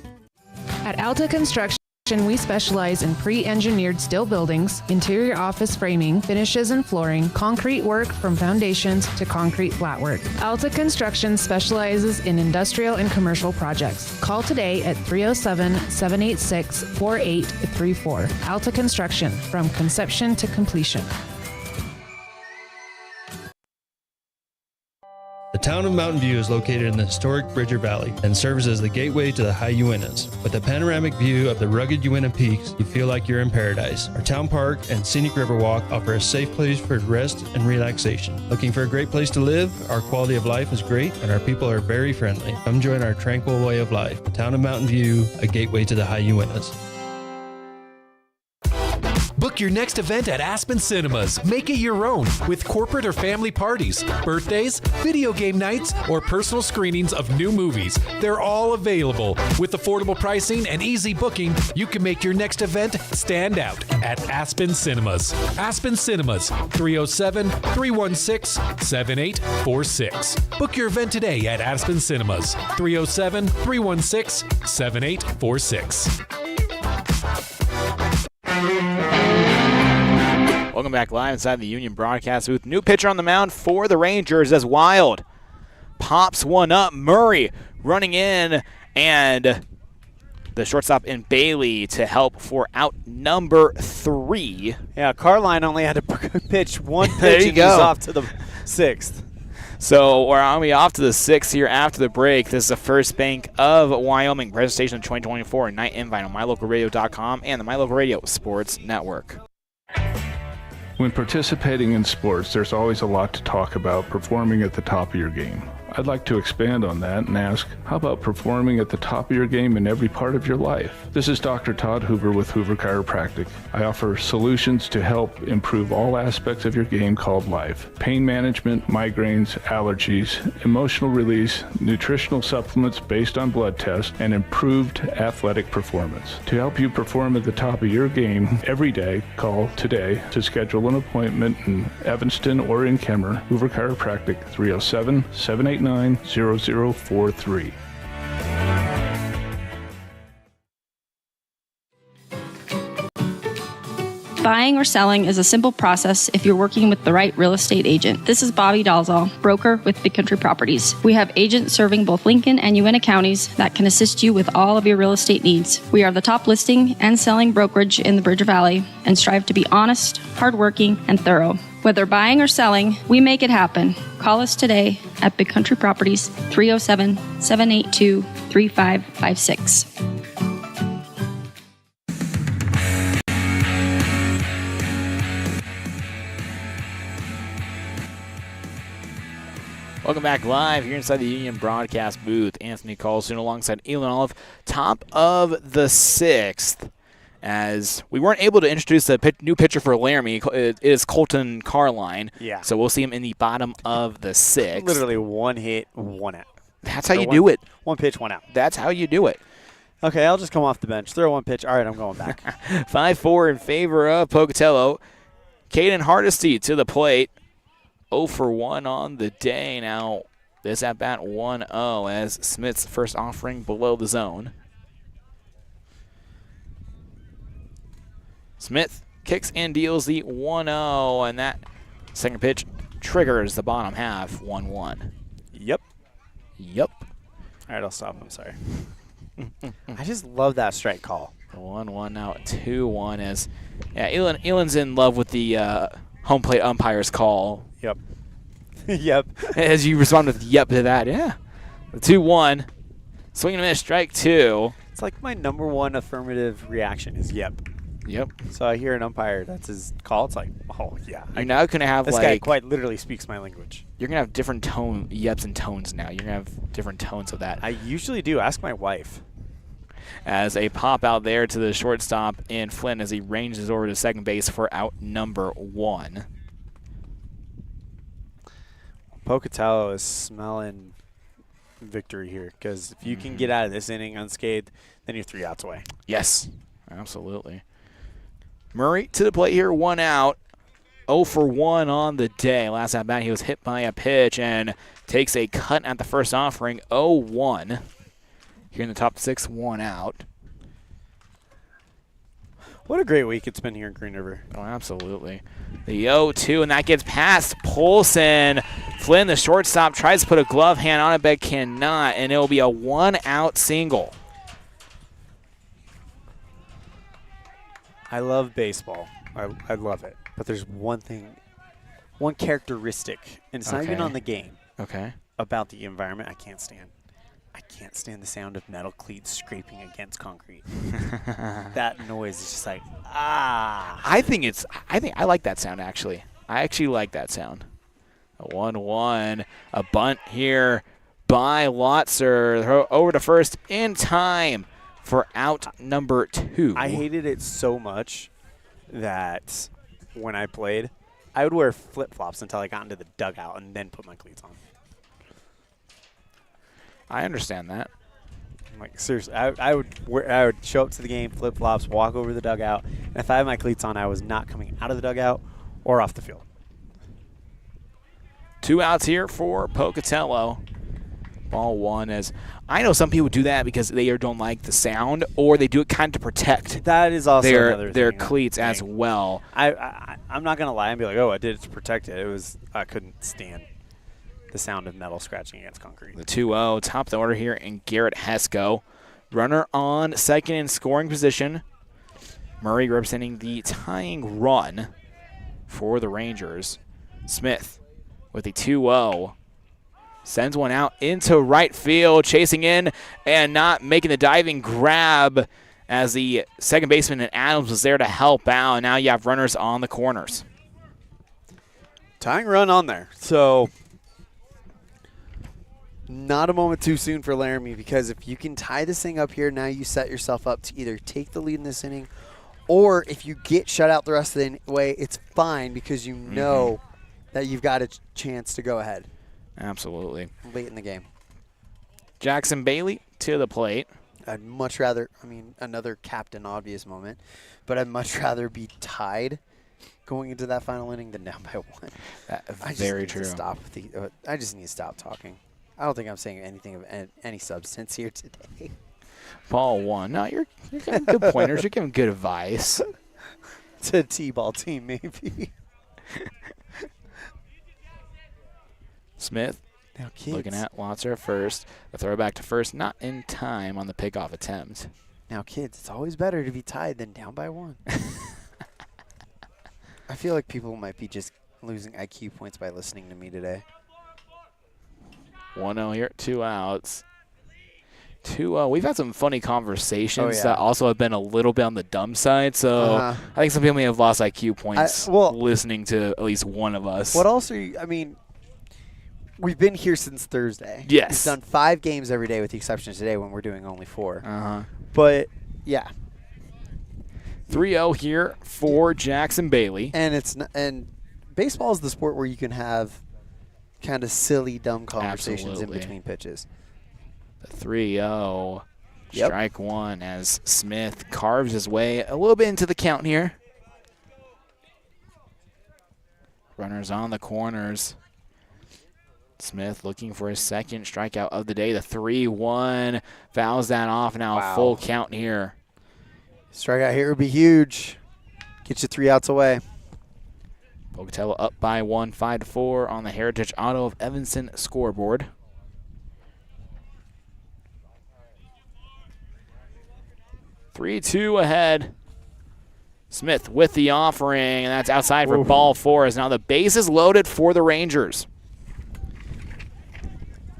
At Alta Construction, we specialize in pre-engineered steel buildings, interior office framing, finishes and flooring, concrete work from foundations to concrete flat work. Alta Construction specializes in industrial and commercial projects. Call today at 307-786-4834. Alta Construction, from conception to completion. The town of Mountain View is located in the historic Bridger Valley and serves as the gateway to the high Uintas. With a panoramic view of the rugged Uinta peaks, you feel like you're in paradise. Our town park and scenic riverwalk offer a safe place for rest and relaxation. Looking for a great place to live? Our quality of life is great and our people are very friendly. Come join our tranquil way of life. The town of Mountain View, a gateway to the high Uintas. Book your next event at Aspen Cinemas. Make it your own with corporate or family parties, birthdays, video game nights, or personal screenings of new movies. They're all available. With affordable pricing and easy booking, you can make your next event stand out at Aspen Cinemas. Aspen Cinemas, 307-316-7846. Book your event today at Aspen Cinemas, 307-316-7846. Welcome back live inside the Union broadcast booth. New pitcher on the mound for the Rangers as Wild pops one up. Murray running in, and the shortstop in Bailey to help for out number 3. Yeah, Carline only had to pitch one pitch There you and go. he's off to the 6th. So we're on off to the 6th here after the break. This is the First Bank of Wyoming presentation of 2024 Night Invite on MyLocalRadio.com and the My Local Radio Sports Network. When participating in sports, there's always a lot to talk about performing at the top of your game. I'd like to expand on that and ask, how about performing at the top of your game in every part of your life? This is Dr. Todd Hoover with Hoover Chiropractic. I offer solutions to help improve all aspects of your game called life. Pain management, migraines, allergies, emotional release, nutritional supplements based on blood tests, and improved athletic performance. To help you perform at the top of your game every day, call today to schedule an appointment in Evanston or in Kemmer. Hoover Chiropractic, 307-789-0043. Buying or selling is a simple process if you're working with the right real estate agent. This is Bobby Dalzall, broker with Big Country Properties. We have agents serving both Lincoln and Uintah counties that can assist you with all of your real estate needs. We are the top listing and selling brokerage in the Bridger Valley and strive to be honest, hardworking, and thorough. Whether buying or selling, we make it happen. Call us today at Big Country Properties, 307-782-3556. Welcome back live here inside the Union broadcast booth. Anthony Colasuono alongside Elon Olive, top of the 6th. As we weren't able to introduce a new pitcher for Laramie, it is Colton Carline. Yeah. So we'll see him in the bottom of the 6th. Literally one hit, one out. That's how you do it. One pitch, one out. That's how you do it. Okay, I'll just come off the bench. Throw one pitch. All right, I'm going back. 5-4 in favor of Pocatello. Caden Hardesty to the plate. 0 for 1 on the day. Now, this at-bat 1-0 as Smith's first offering below the zone. Smith kicks and deals the 1-0, and that second pitch triggers the bottom half, 1-1. Yep. Yep. All right, I'll stop. I'm sorry. I just love that strike call. 1-1 now, 2-1 as, yeah, Elon's in love with the home plate umpire's call. Yep. Yep. As you respond with yep to that, yeah. 2-1. Swing and a miss, strike 2. It's like my number one affirmative reaction is yep. Yep. So I hear an umpire, that's his call. It's like, oh, yeah. You're now going to have this guy quite literally speaks my language. You're going to have different yeps and tones now. You're going to have different tones of that. I usually do. Ask my wife. As a pop out there to the shortstop in Flynn as he ranges over to second base for out number 1. Pocatello is smelling victory here because if you can get out of this inning unscathed, then you're 3 outs away. Yes, absolutely. Murray to the plate here, 1 out. 0 for 1 on the day. Last at bat, he was hit by a pitch and takes a cut at the first offering, 0-1. Here in the top 6, 1 out. What a great week it's been here in Green River. Oh, absolutely. The 0-2, and that gets past Polson. Flynn, the shortstop, tries to put a glove hand on it, but cannot, and it will be a 1-out single. I love baseball. I love it. But there's one thing, one characteristic, and it's not even on the game. Okay. About the environment I can't stand. I can't stand the sound of metal cleats scraping against concrete. That noise is just like, ah. I like that sound, actually. I actually like that sound. A 1-1. A bunt here by Lotzer. Over to first in time for out number 2. I hated it so much that when I played, I would wear flip-flops until I got into the dugout and then put my cleats on. I understand that. Like, seriously, I would show up to the game, flip-flops, walk over to the dugout, and if I had my cleats on, I was not coming out of the dugout or off the field. 2 outs here for Pocatello. Ball one. As I know some people do that because they either don't like the sound or they do it kind of to protect that is also their cleats as well. I'm not going to lie and be like, oh, I did it to protect it. I couldn't stand the sound of metal scratching against concrete. The 2-0, top of the order here in Garrett Hesco. Runner on second in scoring position. Murray representing the tying run for the Rangers. Smith with a 2-0. Sends one out into right field, chasing in and not making the diving grab as the second baseman and Adams was there to help out. Now you have runners on the corners. Tying run on there. So not a moment too soon for Laramie, because if you can tie this thing up here, now you set yourself up to either take the lead in this inning, or if you get shut out the rest of the way, it's fine because you know that you've got a chance to go ahead. Absolutely. Late in the game. Jackson Bailey to the plate. I'd much rather, another captain obvious moment, but I'd much rather be tied going into that final inning than down by one. Very true. I just need to stop talking. I don't think I'm saying anything of any substance here today. Ball one. No, you're giving good pointers. You're giving good advice. It's a T-ball team, maybe. Smith now kids. Looking at Watser first. The throw back to first, not in time on the pickoff attempt. Now, kids, it's always better to be tied than down by one. I feel like people might be just losing IQ points by listening to me today. 1-0 here, 2 outs. 2-0. We've had some funny conversations that also have been a little bit on the dumb side. So I think some people may have lost IQ points listening to at least one of us. What else are you, we've been here since Thursday. Yes. We've done 5 games every day with the exception of today when we're doing only 4. But, yeah. 3-0 here for Jackson Bailey. And baseball is the sport where you can have kind of silly, dumb conversations in between pitches. The 3-0. Strike one as Smith carves his way a little bit into the count here. Runners on the corners. Smith looking for his second strikeout of the day. The 3-1 fouls that off. Now a full count here. Strikeout here would be huge. Get you 3 outs away. Pocatello up by 1, 5-4 on the Heritage Auto of Evanston scoreboard. (3-2) ahead. Smith with the offering, and that's outside for ball 4. As now the base is loaded for the Rangers.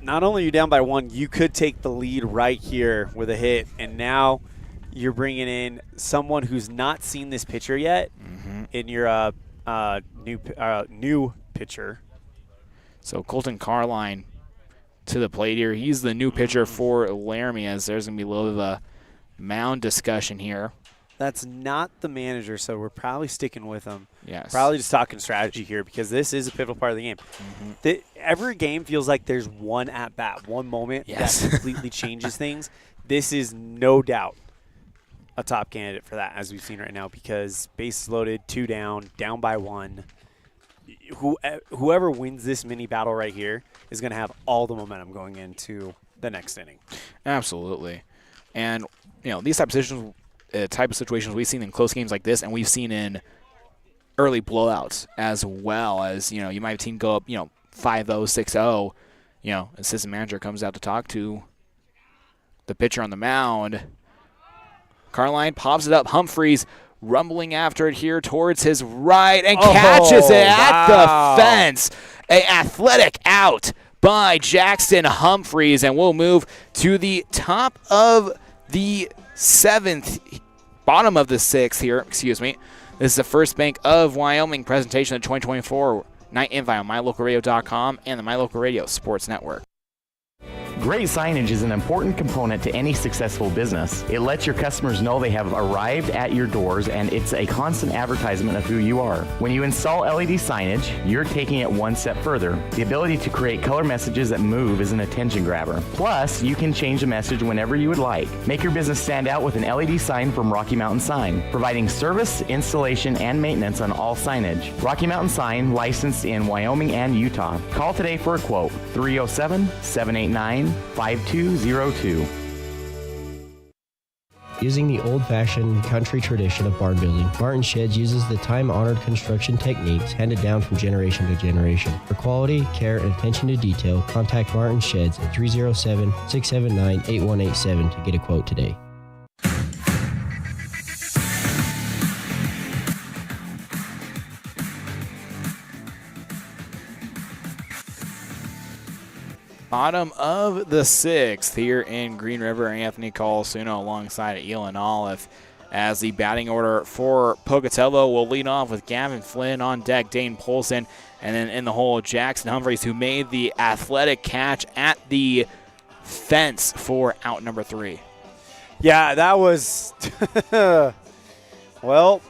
Not only are you down by 1, you could take the lead right here with a hit, and now you're bringing in someone who's not seen this pitcher yet in your new pitcher. So Colton Carline to the plate here. He's the new pitcher for Laramie, as there's going to be a little bit of a mound discussion here. That's not the manager, so we're probably sticking with him. Yes. Probably just talking strategy here because this is a pivotal part of the game. Every game feels like there's one at-bat, one moment that completely changes things. This is no doubt a top candidate for that, as we've seen right now, because bases loaded, 2 down, down by 1. Whoever wins this mini battle right here is going to have all the momentum going into the next inning. Absolutely. And, these type of situations we've seen in close games like this, and we've seen in early blowouts as well, as, you might have a team go up, 5-0, 6-0, assistant manager comes out to talk to the pitcher on the mound. Carline pops it up. Humphreys rumbling after it here towards his right and catches it at the fence. An athletic out by Jackson Humphreys, and we'll move to the top of the 7th, bottom of the 6th here, This is the First Bank of Wyoming presentation of the 2024 Night Invite on MyLocalRadio.com and the My Local Radio Sports Network. Great signage is an important component to any successful business. It lets your customers know they have arrived at your doors, and it's a constant advertisement of who you are. When you install LED signage, you're taking it one step further. The ability to create color messages that move is an attention grabber. Plus, you can change the message whenever you would like. Make your business stand out with an LED sign from Rocky Mountain Sign, providing service, installation, and maintenance on all signage. Rocky Mountain Sign, licensed in Wyoming and Utah. Call today for a quote, 307-789-5202. Using the old-fashioned country tradition of barn building, Martin Sheds uses the time-honored construction techniques handed down from generation to generation. For quality, care, and attention to detail, contact Martin Sheds at 307-679-8187 to get a quote today. Bottom of the 6th here in Green River. Anthony Colasuono alongside Elon Olive as the batting order for Pocatello will lead off with Gavin Flynn on deck, Dane Polson, and then in the hole, Jackson Humphreys, who made the athletic catch at the fence for out number 3. Yeah, that was, well,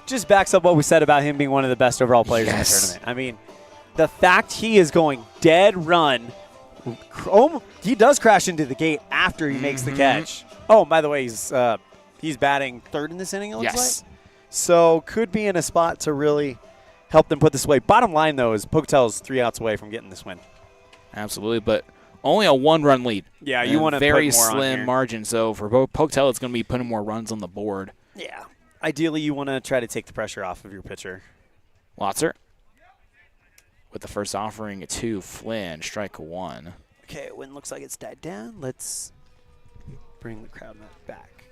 just backs up what we said about him being one of the best overall players in the tournament. I mean, the fact he is going dead run, he does crash into the gate after he makes the catch. Oh, by the way, he's batting 3rd in this inning, it looks like. So could be in a spot to really help them put this away. Bottom line, though, is Pocatello's 3 outs away from getting this win. Absolutely, but only a 1-run lead. Yeah, you want to very put more on slim here. margin. So for Pocatello, it's going to be putting more runs on the board. Yeah. Ideally, you want to try to take the pressure off of your pitcher. Lotzer with the first offering to Flynn, strike 1. Okay, wind looks like it's died down. Let's bring the crowd back.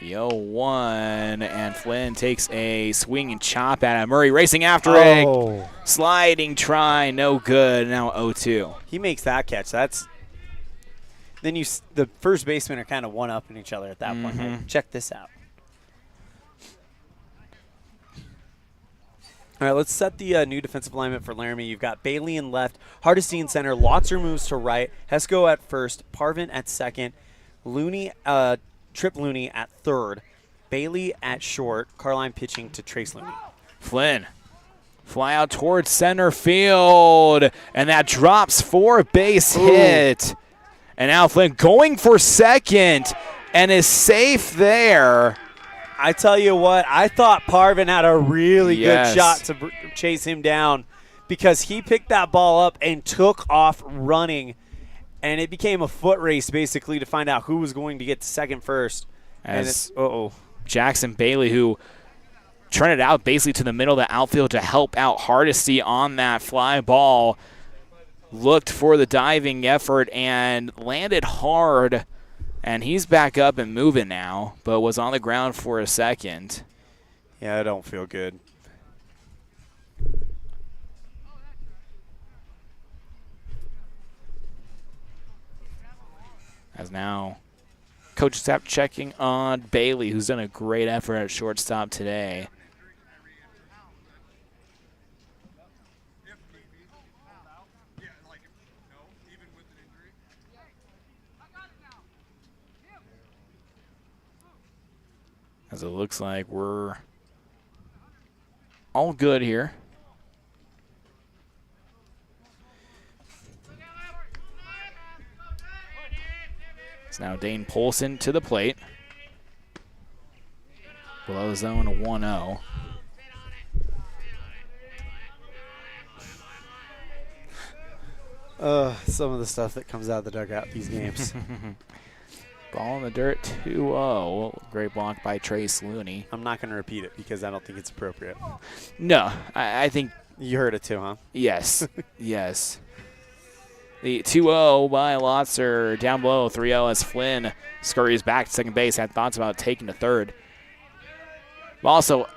The 0-1, and Flynn takes a swing and chop at it. Murray racing after it. Sliding try, no good. Now 0-2. He makes that catch. That's then the first basemen are kind of one-upping each other at that point. Hey, check this out. All right, let's set the new defensive alignment for Laramie. You've got Bailey in left, Hardesty in center, Lotzer moves to right, Hesco at first, Parvin at second, Trip Looney at third, Bailey at short, Carline pitching to Trace Looney. Flynn, fly out towards center field, and that drops for a base hit. And now Flynn going for second and is safe there. I tell you what, I thought Parvin had a really good shot to chase him down because he picked that ball up and took off running, and it became a foot race basically to find out who was going to get to second first. As Jackson Bailey, who trended out basically to the middle of the outfield to help out Hardesty on that fly ball, looked for the diving effort and landed hard. And he's back up and moving now, but was on the ground for a second. Yeah, I don't feel good. As now Coach Stapp checking on Bailey, who's done a great effort at shortstop today. As it looks like we're all good here. It's now Dane Polson to the plate. Below zone, a 1-0. Some of the stuff that comes out of the dugout these games. Ball in the dirt, 2-0. Great block by Trace Looney. I'm not going to repeat it because I don't think it's appropriate. No, I think. You heard it too, huh? Yes, yes. The 2-0 by Lotzer. Down below, 3-0 as Flynn scurries back to second base. Had thoughts about taking to third. Also,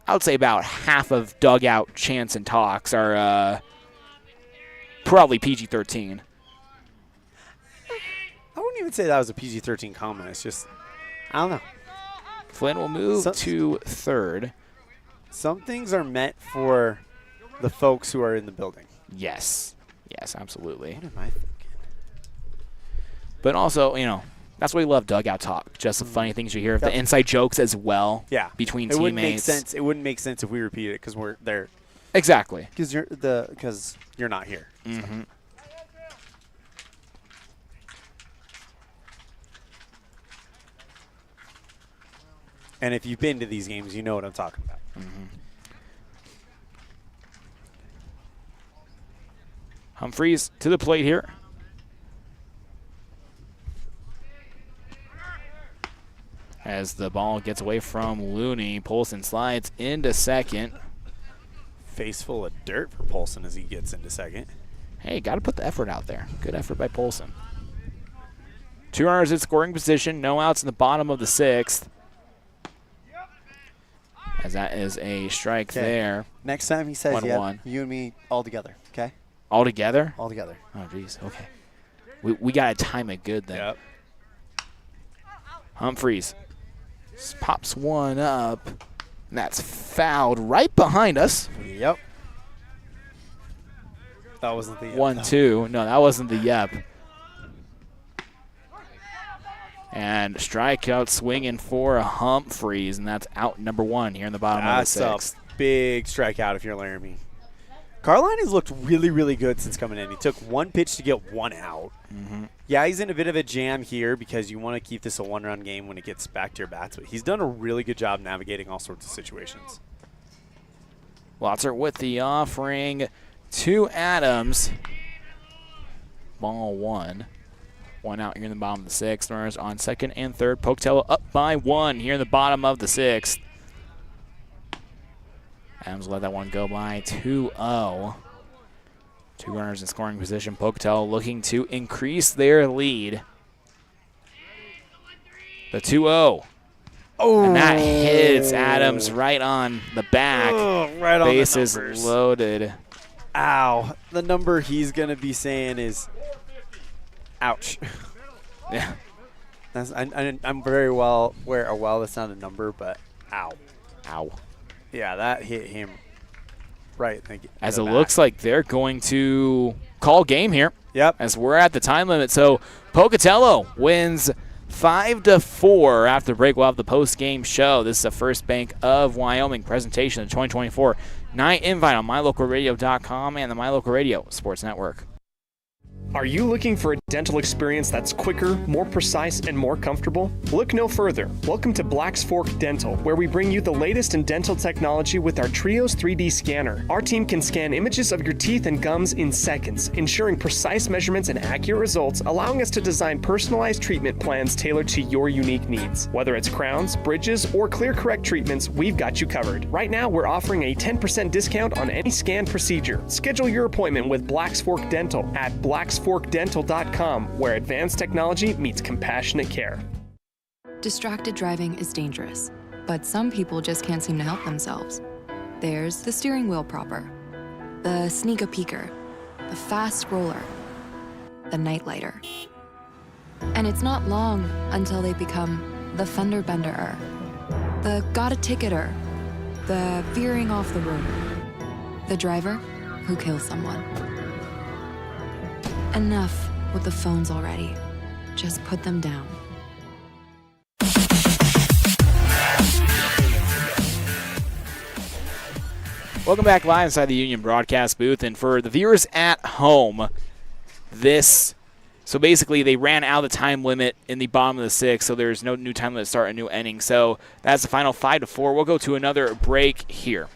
I would say about half of dugout chants and talks are probably PG-13. I wouldn't even say that was a PG-13 comment. It's just, I don't know. Flynn will move to third. Some things are meant for the folks who are in the building. Yes. Yes, absolutely. What am I thinking? But also, that's why we love dugout talk. Just the funny things you hear, the inside jokes as well. Yeah. Between it teammates. Wouldn't make sense. It wouldn't make sense if we repeated it because we're there. Exactly. Because you're not here. Mm-hmm. And if you've been to these games, you know what I'm talking about. Mm-hmm. Humphreys to the plate here. As the ball gets away from Looney, Polson slides into second. Face full of dirt for Polson as he gets into second. Hey, got to put the effort out there. Good effort by Polson. 2 runners in scoring position, no outs in the bottom of the 6th. As that is a strike there. Next time he says 1-1. You and me all together, okay? All together? All together. Oh, geez. Okay. We got to time it good then. Yep. Humphreys pops one up. And that's fouled right behind us. Yep. That wasn't the yep. 1-2. No, that wasn't the yep. And strikeout swinging for Humphreys, and that's out number 1 here in the bottom of the 6th. That's a big strikeout if you're Laramie. Carline has looked really, really good since coming in. He took 1 pitch to get 1 out. Mm-hmm. Yeah, he's in a bit of a jam here because you want to keep this a 1-run game when it gets back to your bats, but he's done a really good job navigating all sorts of situations. Lotzer with the offering to Adams. Ball 1. 1 out here in the bottom of the 6th. Runners on second and third. Pocatello up by 1 here in the bottom of the 6th. Adams let that one go by 2-0. 2 runners in scoring position. Pocatello looking to increase their lead. The 2-0. Oh, and that hits Adams right on the back. Right on Bases the numbers. loaded. Ow. The number he's going to be saying is ouch. Yeah. I'm very well aware that's not a number, but ow. Ow. Yeah, that hit him right. As it looks like they're going to call game here. Yep. As we're at the time limit. So Pocatello wins 5-4 after the break. We'll have the post-game show. This is the First Bank of Wyoming presentation of the 2024 Night Invite on MyLocalRadio.com and the MyLocal Radio Sports Network. Are you looking for a dental experience that's quicker, more precise, and more comfortable? Look no further. Welcome to Black's Fork Dental, where we bring you the latest in dental technology with our Trios 3D scanner. Our team can scan images of your teeth and gums in seconds, ensuring precise measurements and accurate results, allowing us to design personalized treatment plans tailored to your unique needs. Whether it's crowns, bridges, or clear correct treatments, we've got you covered. Right now, we're offering a 10% discount on any scan procedure. Schedule your appointment with Black's Fork Dental at blacksforkdental.com, where advanced technology meets compassionate care. Distracted driving is dangerous, but some people just can't seem to help themselves. There's the steering wheel propper, the sneak-a-peeker, the fast scroller, the nightlighter. And it's not long until they become the fender benderer, the got-a-ticketer, the veering off the road, the driver who kills someone. Enough with the phones already. Just put them down. Welcome back live inside the Union broadcast booth. And for the viewers at home, so basically they ran out of the time limit in the bottom of the 6th, so there's no new time limit to start a new inning. So that's the final 5-4. We'll go to another break here.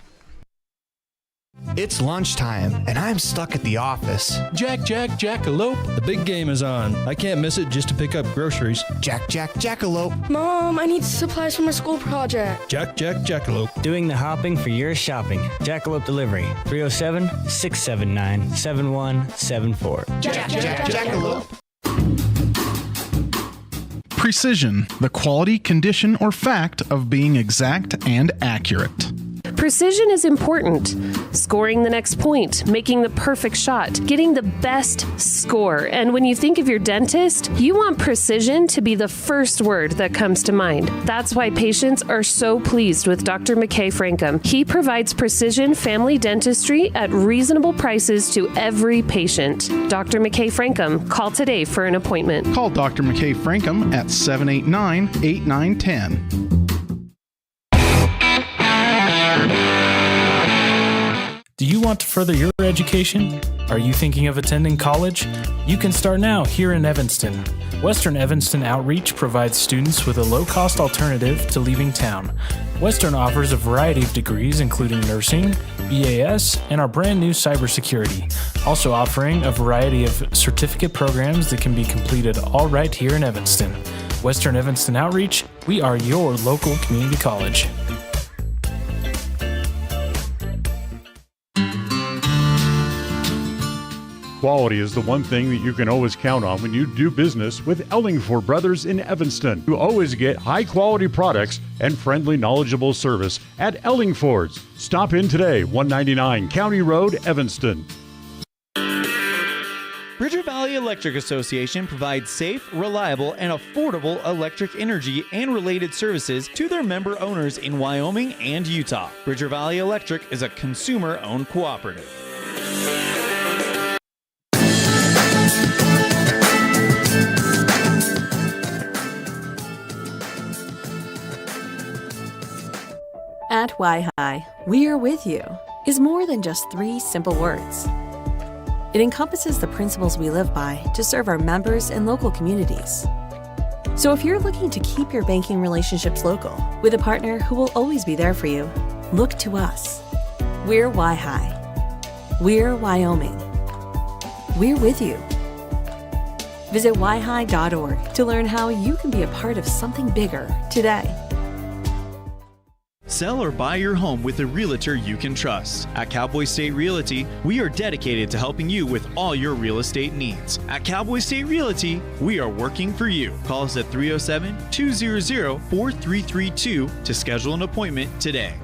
It's lunchtime, and I'm stuck at the office. Jackalope. The big game is on. I can't miss it just to pick up groceries. Jackalope. Mom, I need supplies for my school project. Jackalope. Doing the hopping for your shopping. Jackalope Delivery. 307-679-7174. Jackalope. Precision, the quality, condition, or fact of being exact and accurate. Precision is important. Scoring the next point, making the perfect shot, getting the best score. And when you think of your dentist, you want precision to be the first word that comes to mind. That's why patients are so pleased with Dr. McKay Frankum. He provides precision family dentistry at reasonable prices to every patient. Dr. McKay Frankum, call today for an appointment. Call Dr. McKay Frankum at 789-8910. Do you want to further your education? Are you thinking of attending college? You can start now here in Evanston. Western Evanston Outreach provides students with a low-cost alternative to leaving town. Western offers a variety of degrees including nursing, EAS, and our brand new cybersecurity, also offering a variety of certificate programs that can be completed all right here in Evanston. Western Evanston Outreach, we are your local community college. Quality is the one thing that you can always count on when you do business with Ellingford Brothers in Evanston. You always get high-quality products and friendly, knowledgeable service at Ellingford's. Stop in today, 199 County Road, Evanston. Bridger Valley Electric Association provides safe, reliable, and affordable electric energy and related services to their member owners in Wyoming and Utah. Bridger Valley Electric is a consumer-owned cooperative. At Y-High, we are with you is more than just 3 simple words. It encompasses the principles we live by to serve our members and local communities. So if you're looking to keep your banking relationships local with a partner who will always be there for you, look to us. We're Y-High. We're Wyoming. We're with you. Visit yhigh.org to learn how you can be a part of something bigger today. Sell or buy your home with a realtor you can trust. At Cowboy State Realty, we are dedicated to helping you with all your real estate needs. At Cowboy State Realty, we are working for you. Call us at 307-200-4332 to schedule an appointment today.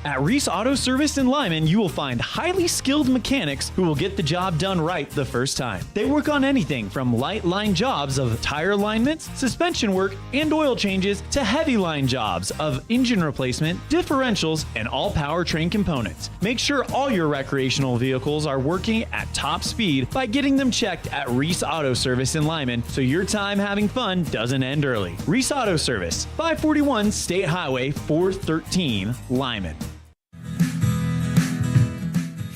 At Reese Auto Service in Lyman, you will find highly skilled mechanics who will get the job done right the first time. They work on anything from light line jobs of tire alignments, suspension work, and oil changes to heavy line jobs of engine replacement, differentials, and all powertrain components. Make sure all your recreational vehicles are working at top speed by getting them checked at Reese Auto Service in Lyman so your time having fun doesn't end early. Reese Auto Service, 541 State Highway 413, Lyman.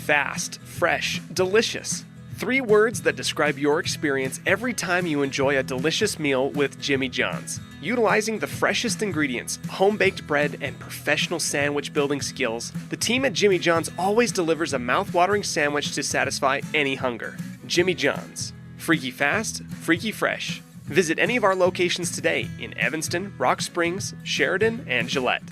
Fast, fresh, delicious. 3 words that describe your experience every time you enjoy a delicious meal with Jimmy John's. Utilizing the freshest ingredients, home-baked bread, and professional sandwich building skills, the team at Jimmy John's always delivers a mouth-watering sandwich to satisfy any hunger. Jimmy John's. Freaky fast, freaky fresh. Visit any of our locations today in Evanston, Rock Springs, Sheridan, and Gillette.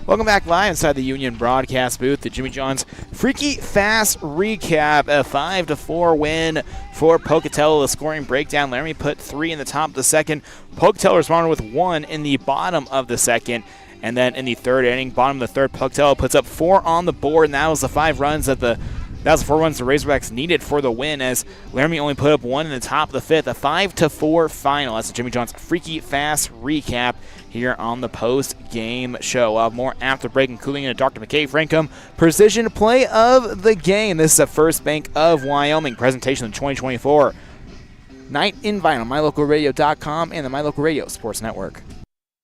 Welcome back live inside the Union broadcast booth at Jimmy John's Freaky Fast Recap. A 5-4 win for Pocatello. The scoring breakdown, Laramie put 3 in the top of the second. Pocatello responded with 1 in the bottom of the second. And then in the third inning, bottom of the third, Pocatello puts up 4 on the board, and that was the 4 runs the Razorbacks needed for the win, as Laramie only put up 1 in the top of the fifth. A 5-4 final. That's the Jimmy John's Freaky Fast Recap here on the post-game show. We'll have more after break, including a Dr. McKay Frankum precision play of the game. This is a First Bank of Wyoming presentation of the 2024 Night Invite on MyLocalRadio.com and the My Local Radio Sports Network.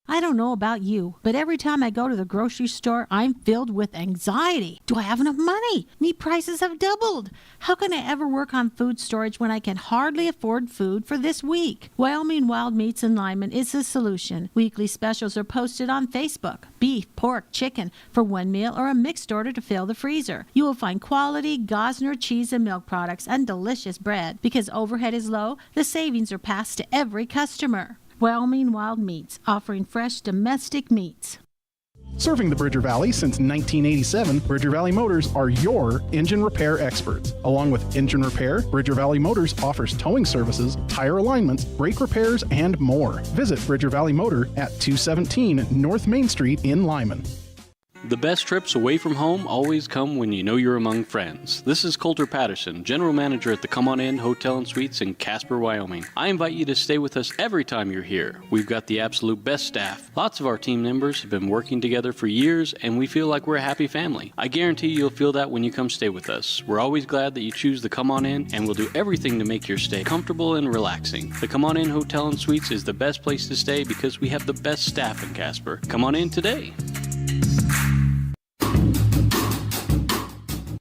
I don't know about you, but every time I go to the grocery store, I'm filled with anxiety. Do I have enough money? Meat prices have doubled. How can I ever work on food storage when I can hardly afford food for this week? Wyoming Wild Meats in Lyman is the solution. Weekly specials are posted on Facebook. Beef, pork, chicken for one meal or a mixed order to fill the freezer. You will find quality Garner cheese and milk products and delicious bread. Because overhead is low, the savings are passed to every customer. Wyoming Wild Meats, offering fresh domestic meats. Serving the Bridger Valley since 1987, Bridger Valley Motors are your engine repair experts. Along with engine repair, Bridger Valley Motors offers towing services, tire alignments, brake repairs, and more. Visit Bridger Valley Motor at 217 North Main Street in Lyman. The best trips away from home always come when you know you're among friends. This is Coulter Patterson, General Manager at the Come On In Hotel and Suites in Casper, Wyoming. I invite you to stay with us every time you're here. We've got the absolute best staff. Lots of our team members have been working together for years, and we feel like we're a happy family. I guarantee you'll feel that when you come stay with us. We're always glad that you choose the Come On In, and we'll do everything to make your stay comfortable and relaxing. The Come On In Hotel and Suites is the best place to stay because we have the best staff in Casper. Come on in today.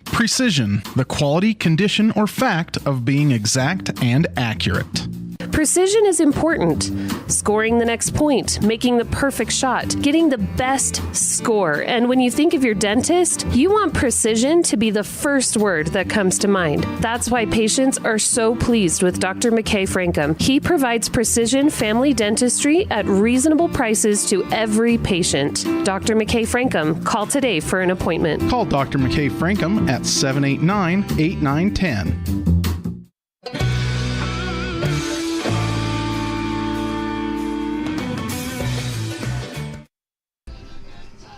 Precision, the quality, condition, or fact of being exact and accurate. Precision is important. Scoring the next point, making the perfect shot, getting the best score. And when you think of your dentist, you want precision to be the first word that comes to mind. That's why patients are so pleased with Dr. McKay Frankum. He provides precision family dentistry at reasonable prices to every patient. Dr. McKay Frankum, call today for an appointment. Call Dr. McKay Frankum at 789-8910.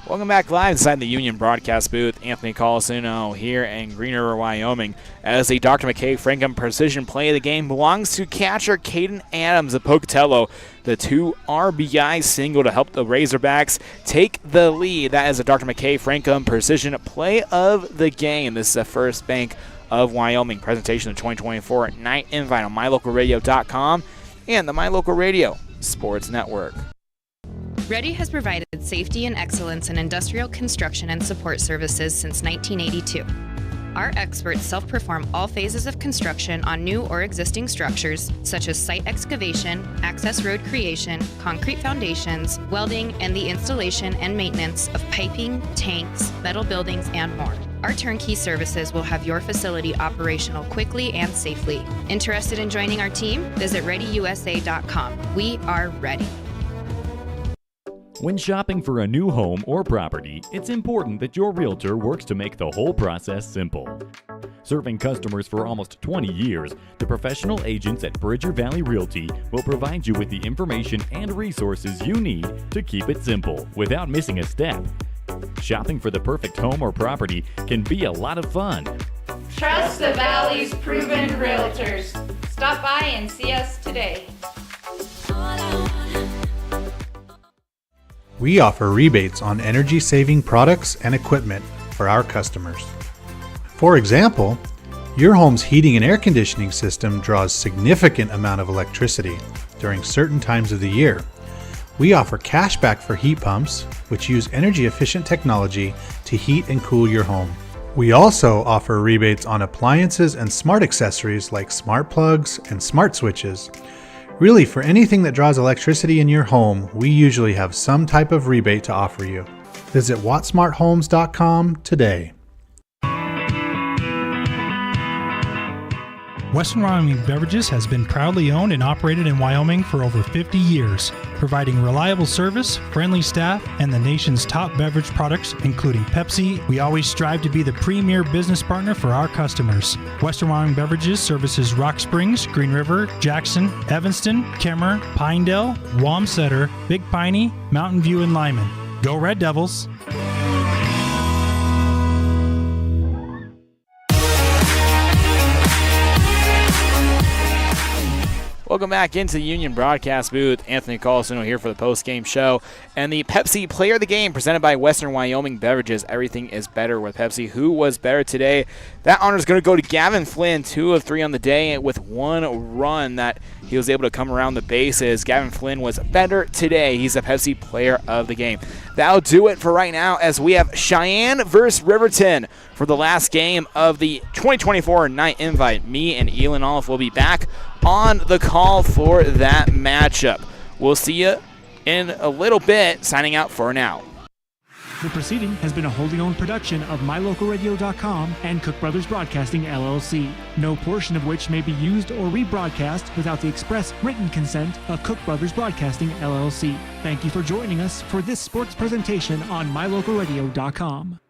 Welcome back live inside the Union broadcast booth. Anthony Colasuono here in Green River, Wyoming. As the Dr. McKay Frankum precision play of the game belongs to catcher Caden Adams of Pocatello. The 2 RBI single to help the Razorbacks take the lead. That is a Dr. McKay Frankum precision play of the game. This is the First Bank of Wyoming presentation of 2024 Night Invite on MyLocalRadio.com and the My Local Radio Sports Network. Ready has provided safety and excellence in industrial construction and support services since 1982. Our experts self-perform all phases of construction on new or existing structures, such as site excavation, access road creation, concrete foundations, welding, and the installation and maintenance of piping, tanks, metal buildings, and more. Our turnkey services will have your facility operational quickly and safely. Interested in joining our team? Visit ReadyUSA.com. We are ready. When shopping for a new home or property, it's important that your realtor works to make the whole process simple. Serving customers for almost 20 years, the professional agents at Bridger Valley Realty will provide you with the information and resources you need to keep it simple without missing a step. Shopping for the perfect home or property can be a lot of fun. Trust the Valley's proven realtors. Stop by and see us today. We offer rebates on energy-saving products and equipment for our customers. For example, your home's heating and air conditioning system draws significant amount of electricity during certain times of the year. We offer cashback for heat pumps, which use energy-efficient technology to heat and cool your home. We also offer rebates on appliances and smart accessories like smart plugs and smart switches. Really, for anything that draws electricity in your home, we usually have some type of rebate to offer you. Visit wattsmarthomes.com today. Western Wyoming Beverages has been proudly owned and operated in Wyoming for over 50 years, providing reliable service, friendly staff, and the nation's top beverage products, including Pepsi. We always strive to be the premier business partner for our customers. Western Wyoming Beverages services Rock Springs, Green River, Jackson, Evanston, Kemmer, Pinedale, Wamsutter, Big Piney, Mountain View, and Lyman. Go Red Devils! Welcome back into the Union broadcast booth. Anthony Colasuono here for the post-game show. And the Pepsi Player of the Game presented by Western Wyoming Beverages. Everything is better with Pepsi. Who was better today? That honor is going to go to Gavin Flynn, 2 of 3 on the day with 1 run that he was able to come around the bases. Gavin Flynn was better today. He's the Pepsi Player of the Game. That'll do it for right now as we have Cheyenne versus Riverton for the last game of the 2024 Night Invite. Me and Elon Olive will be back on the call for that matchup. We'll see you in a little bit. Signing out for now. The proceeding has been a wholly owned production of MyLocalRadio.com and Cook Brothers Broadcasting, LLC, no portion of which may be used or rebroadcast without the express written consent of Cook Brothers Broadcasting, LLC. Thank you for joining us for this sports presentation on MyLocalRadio.com.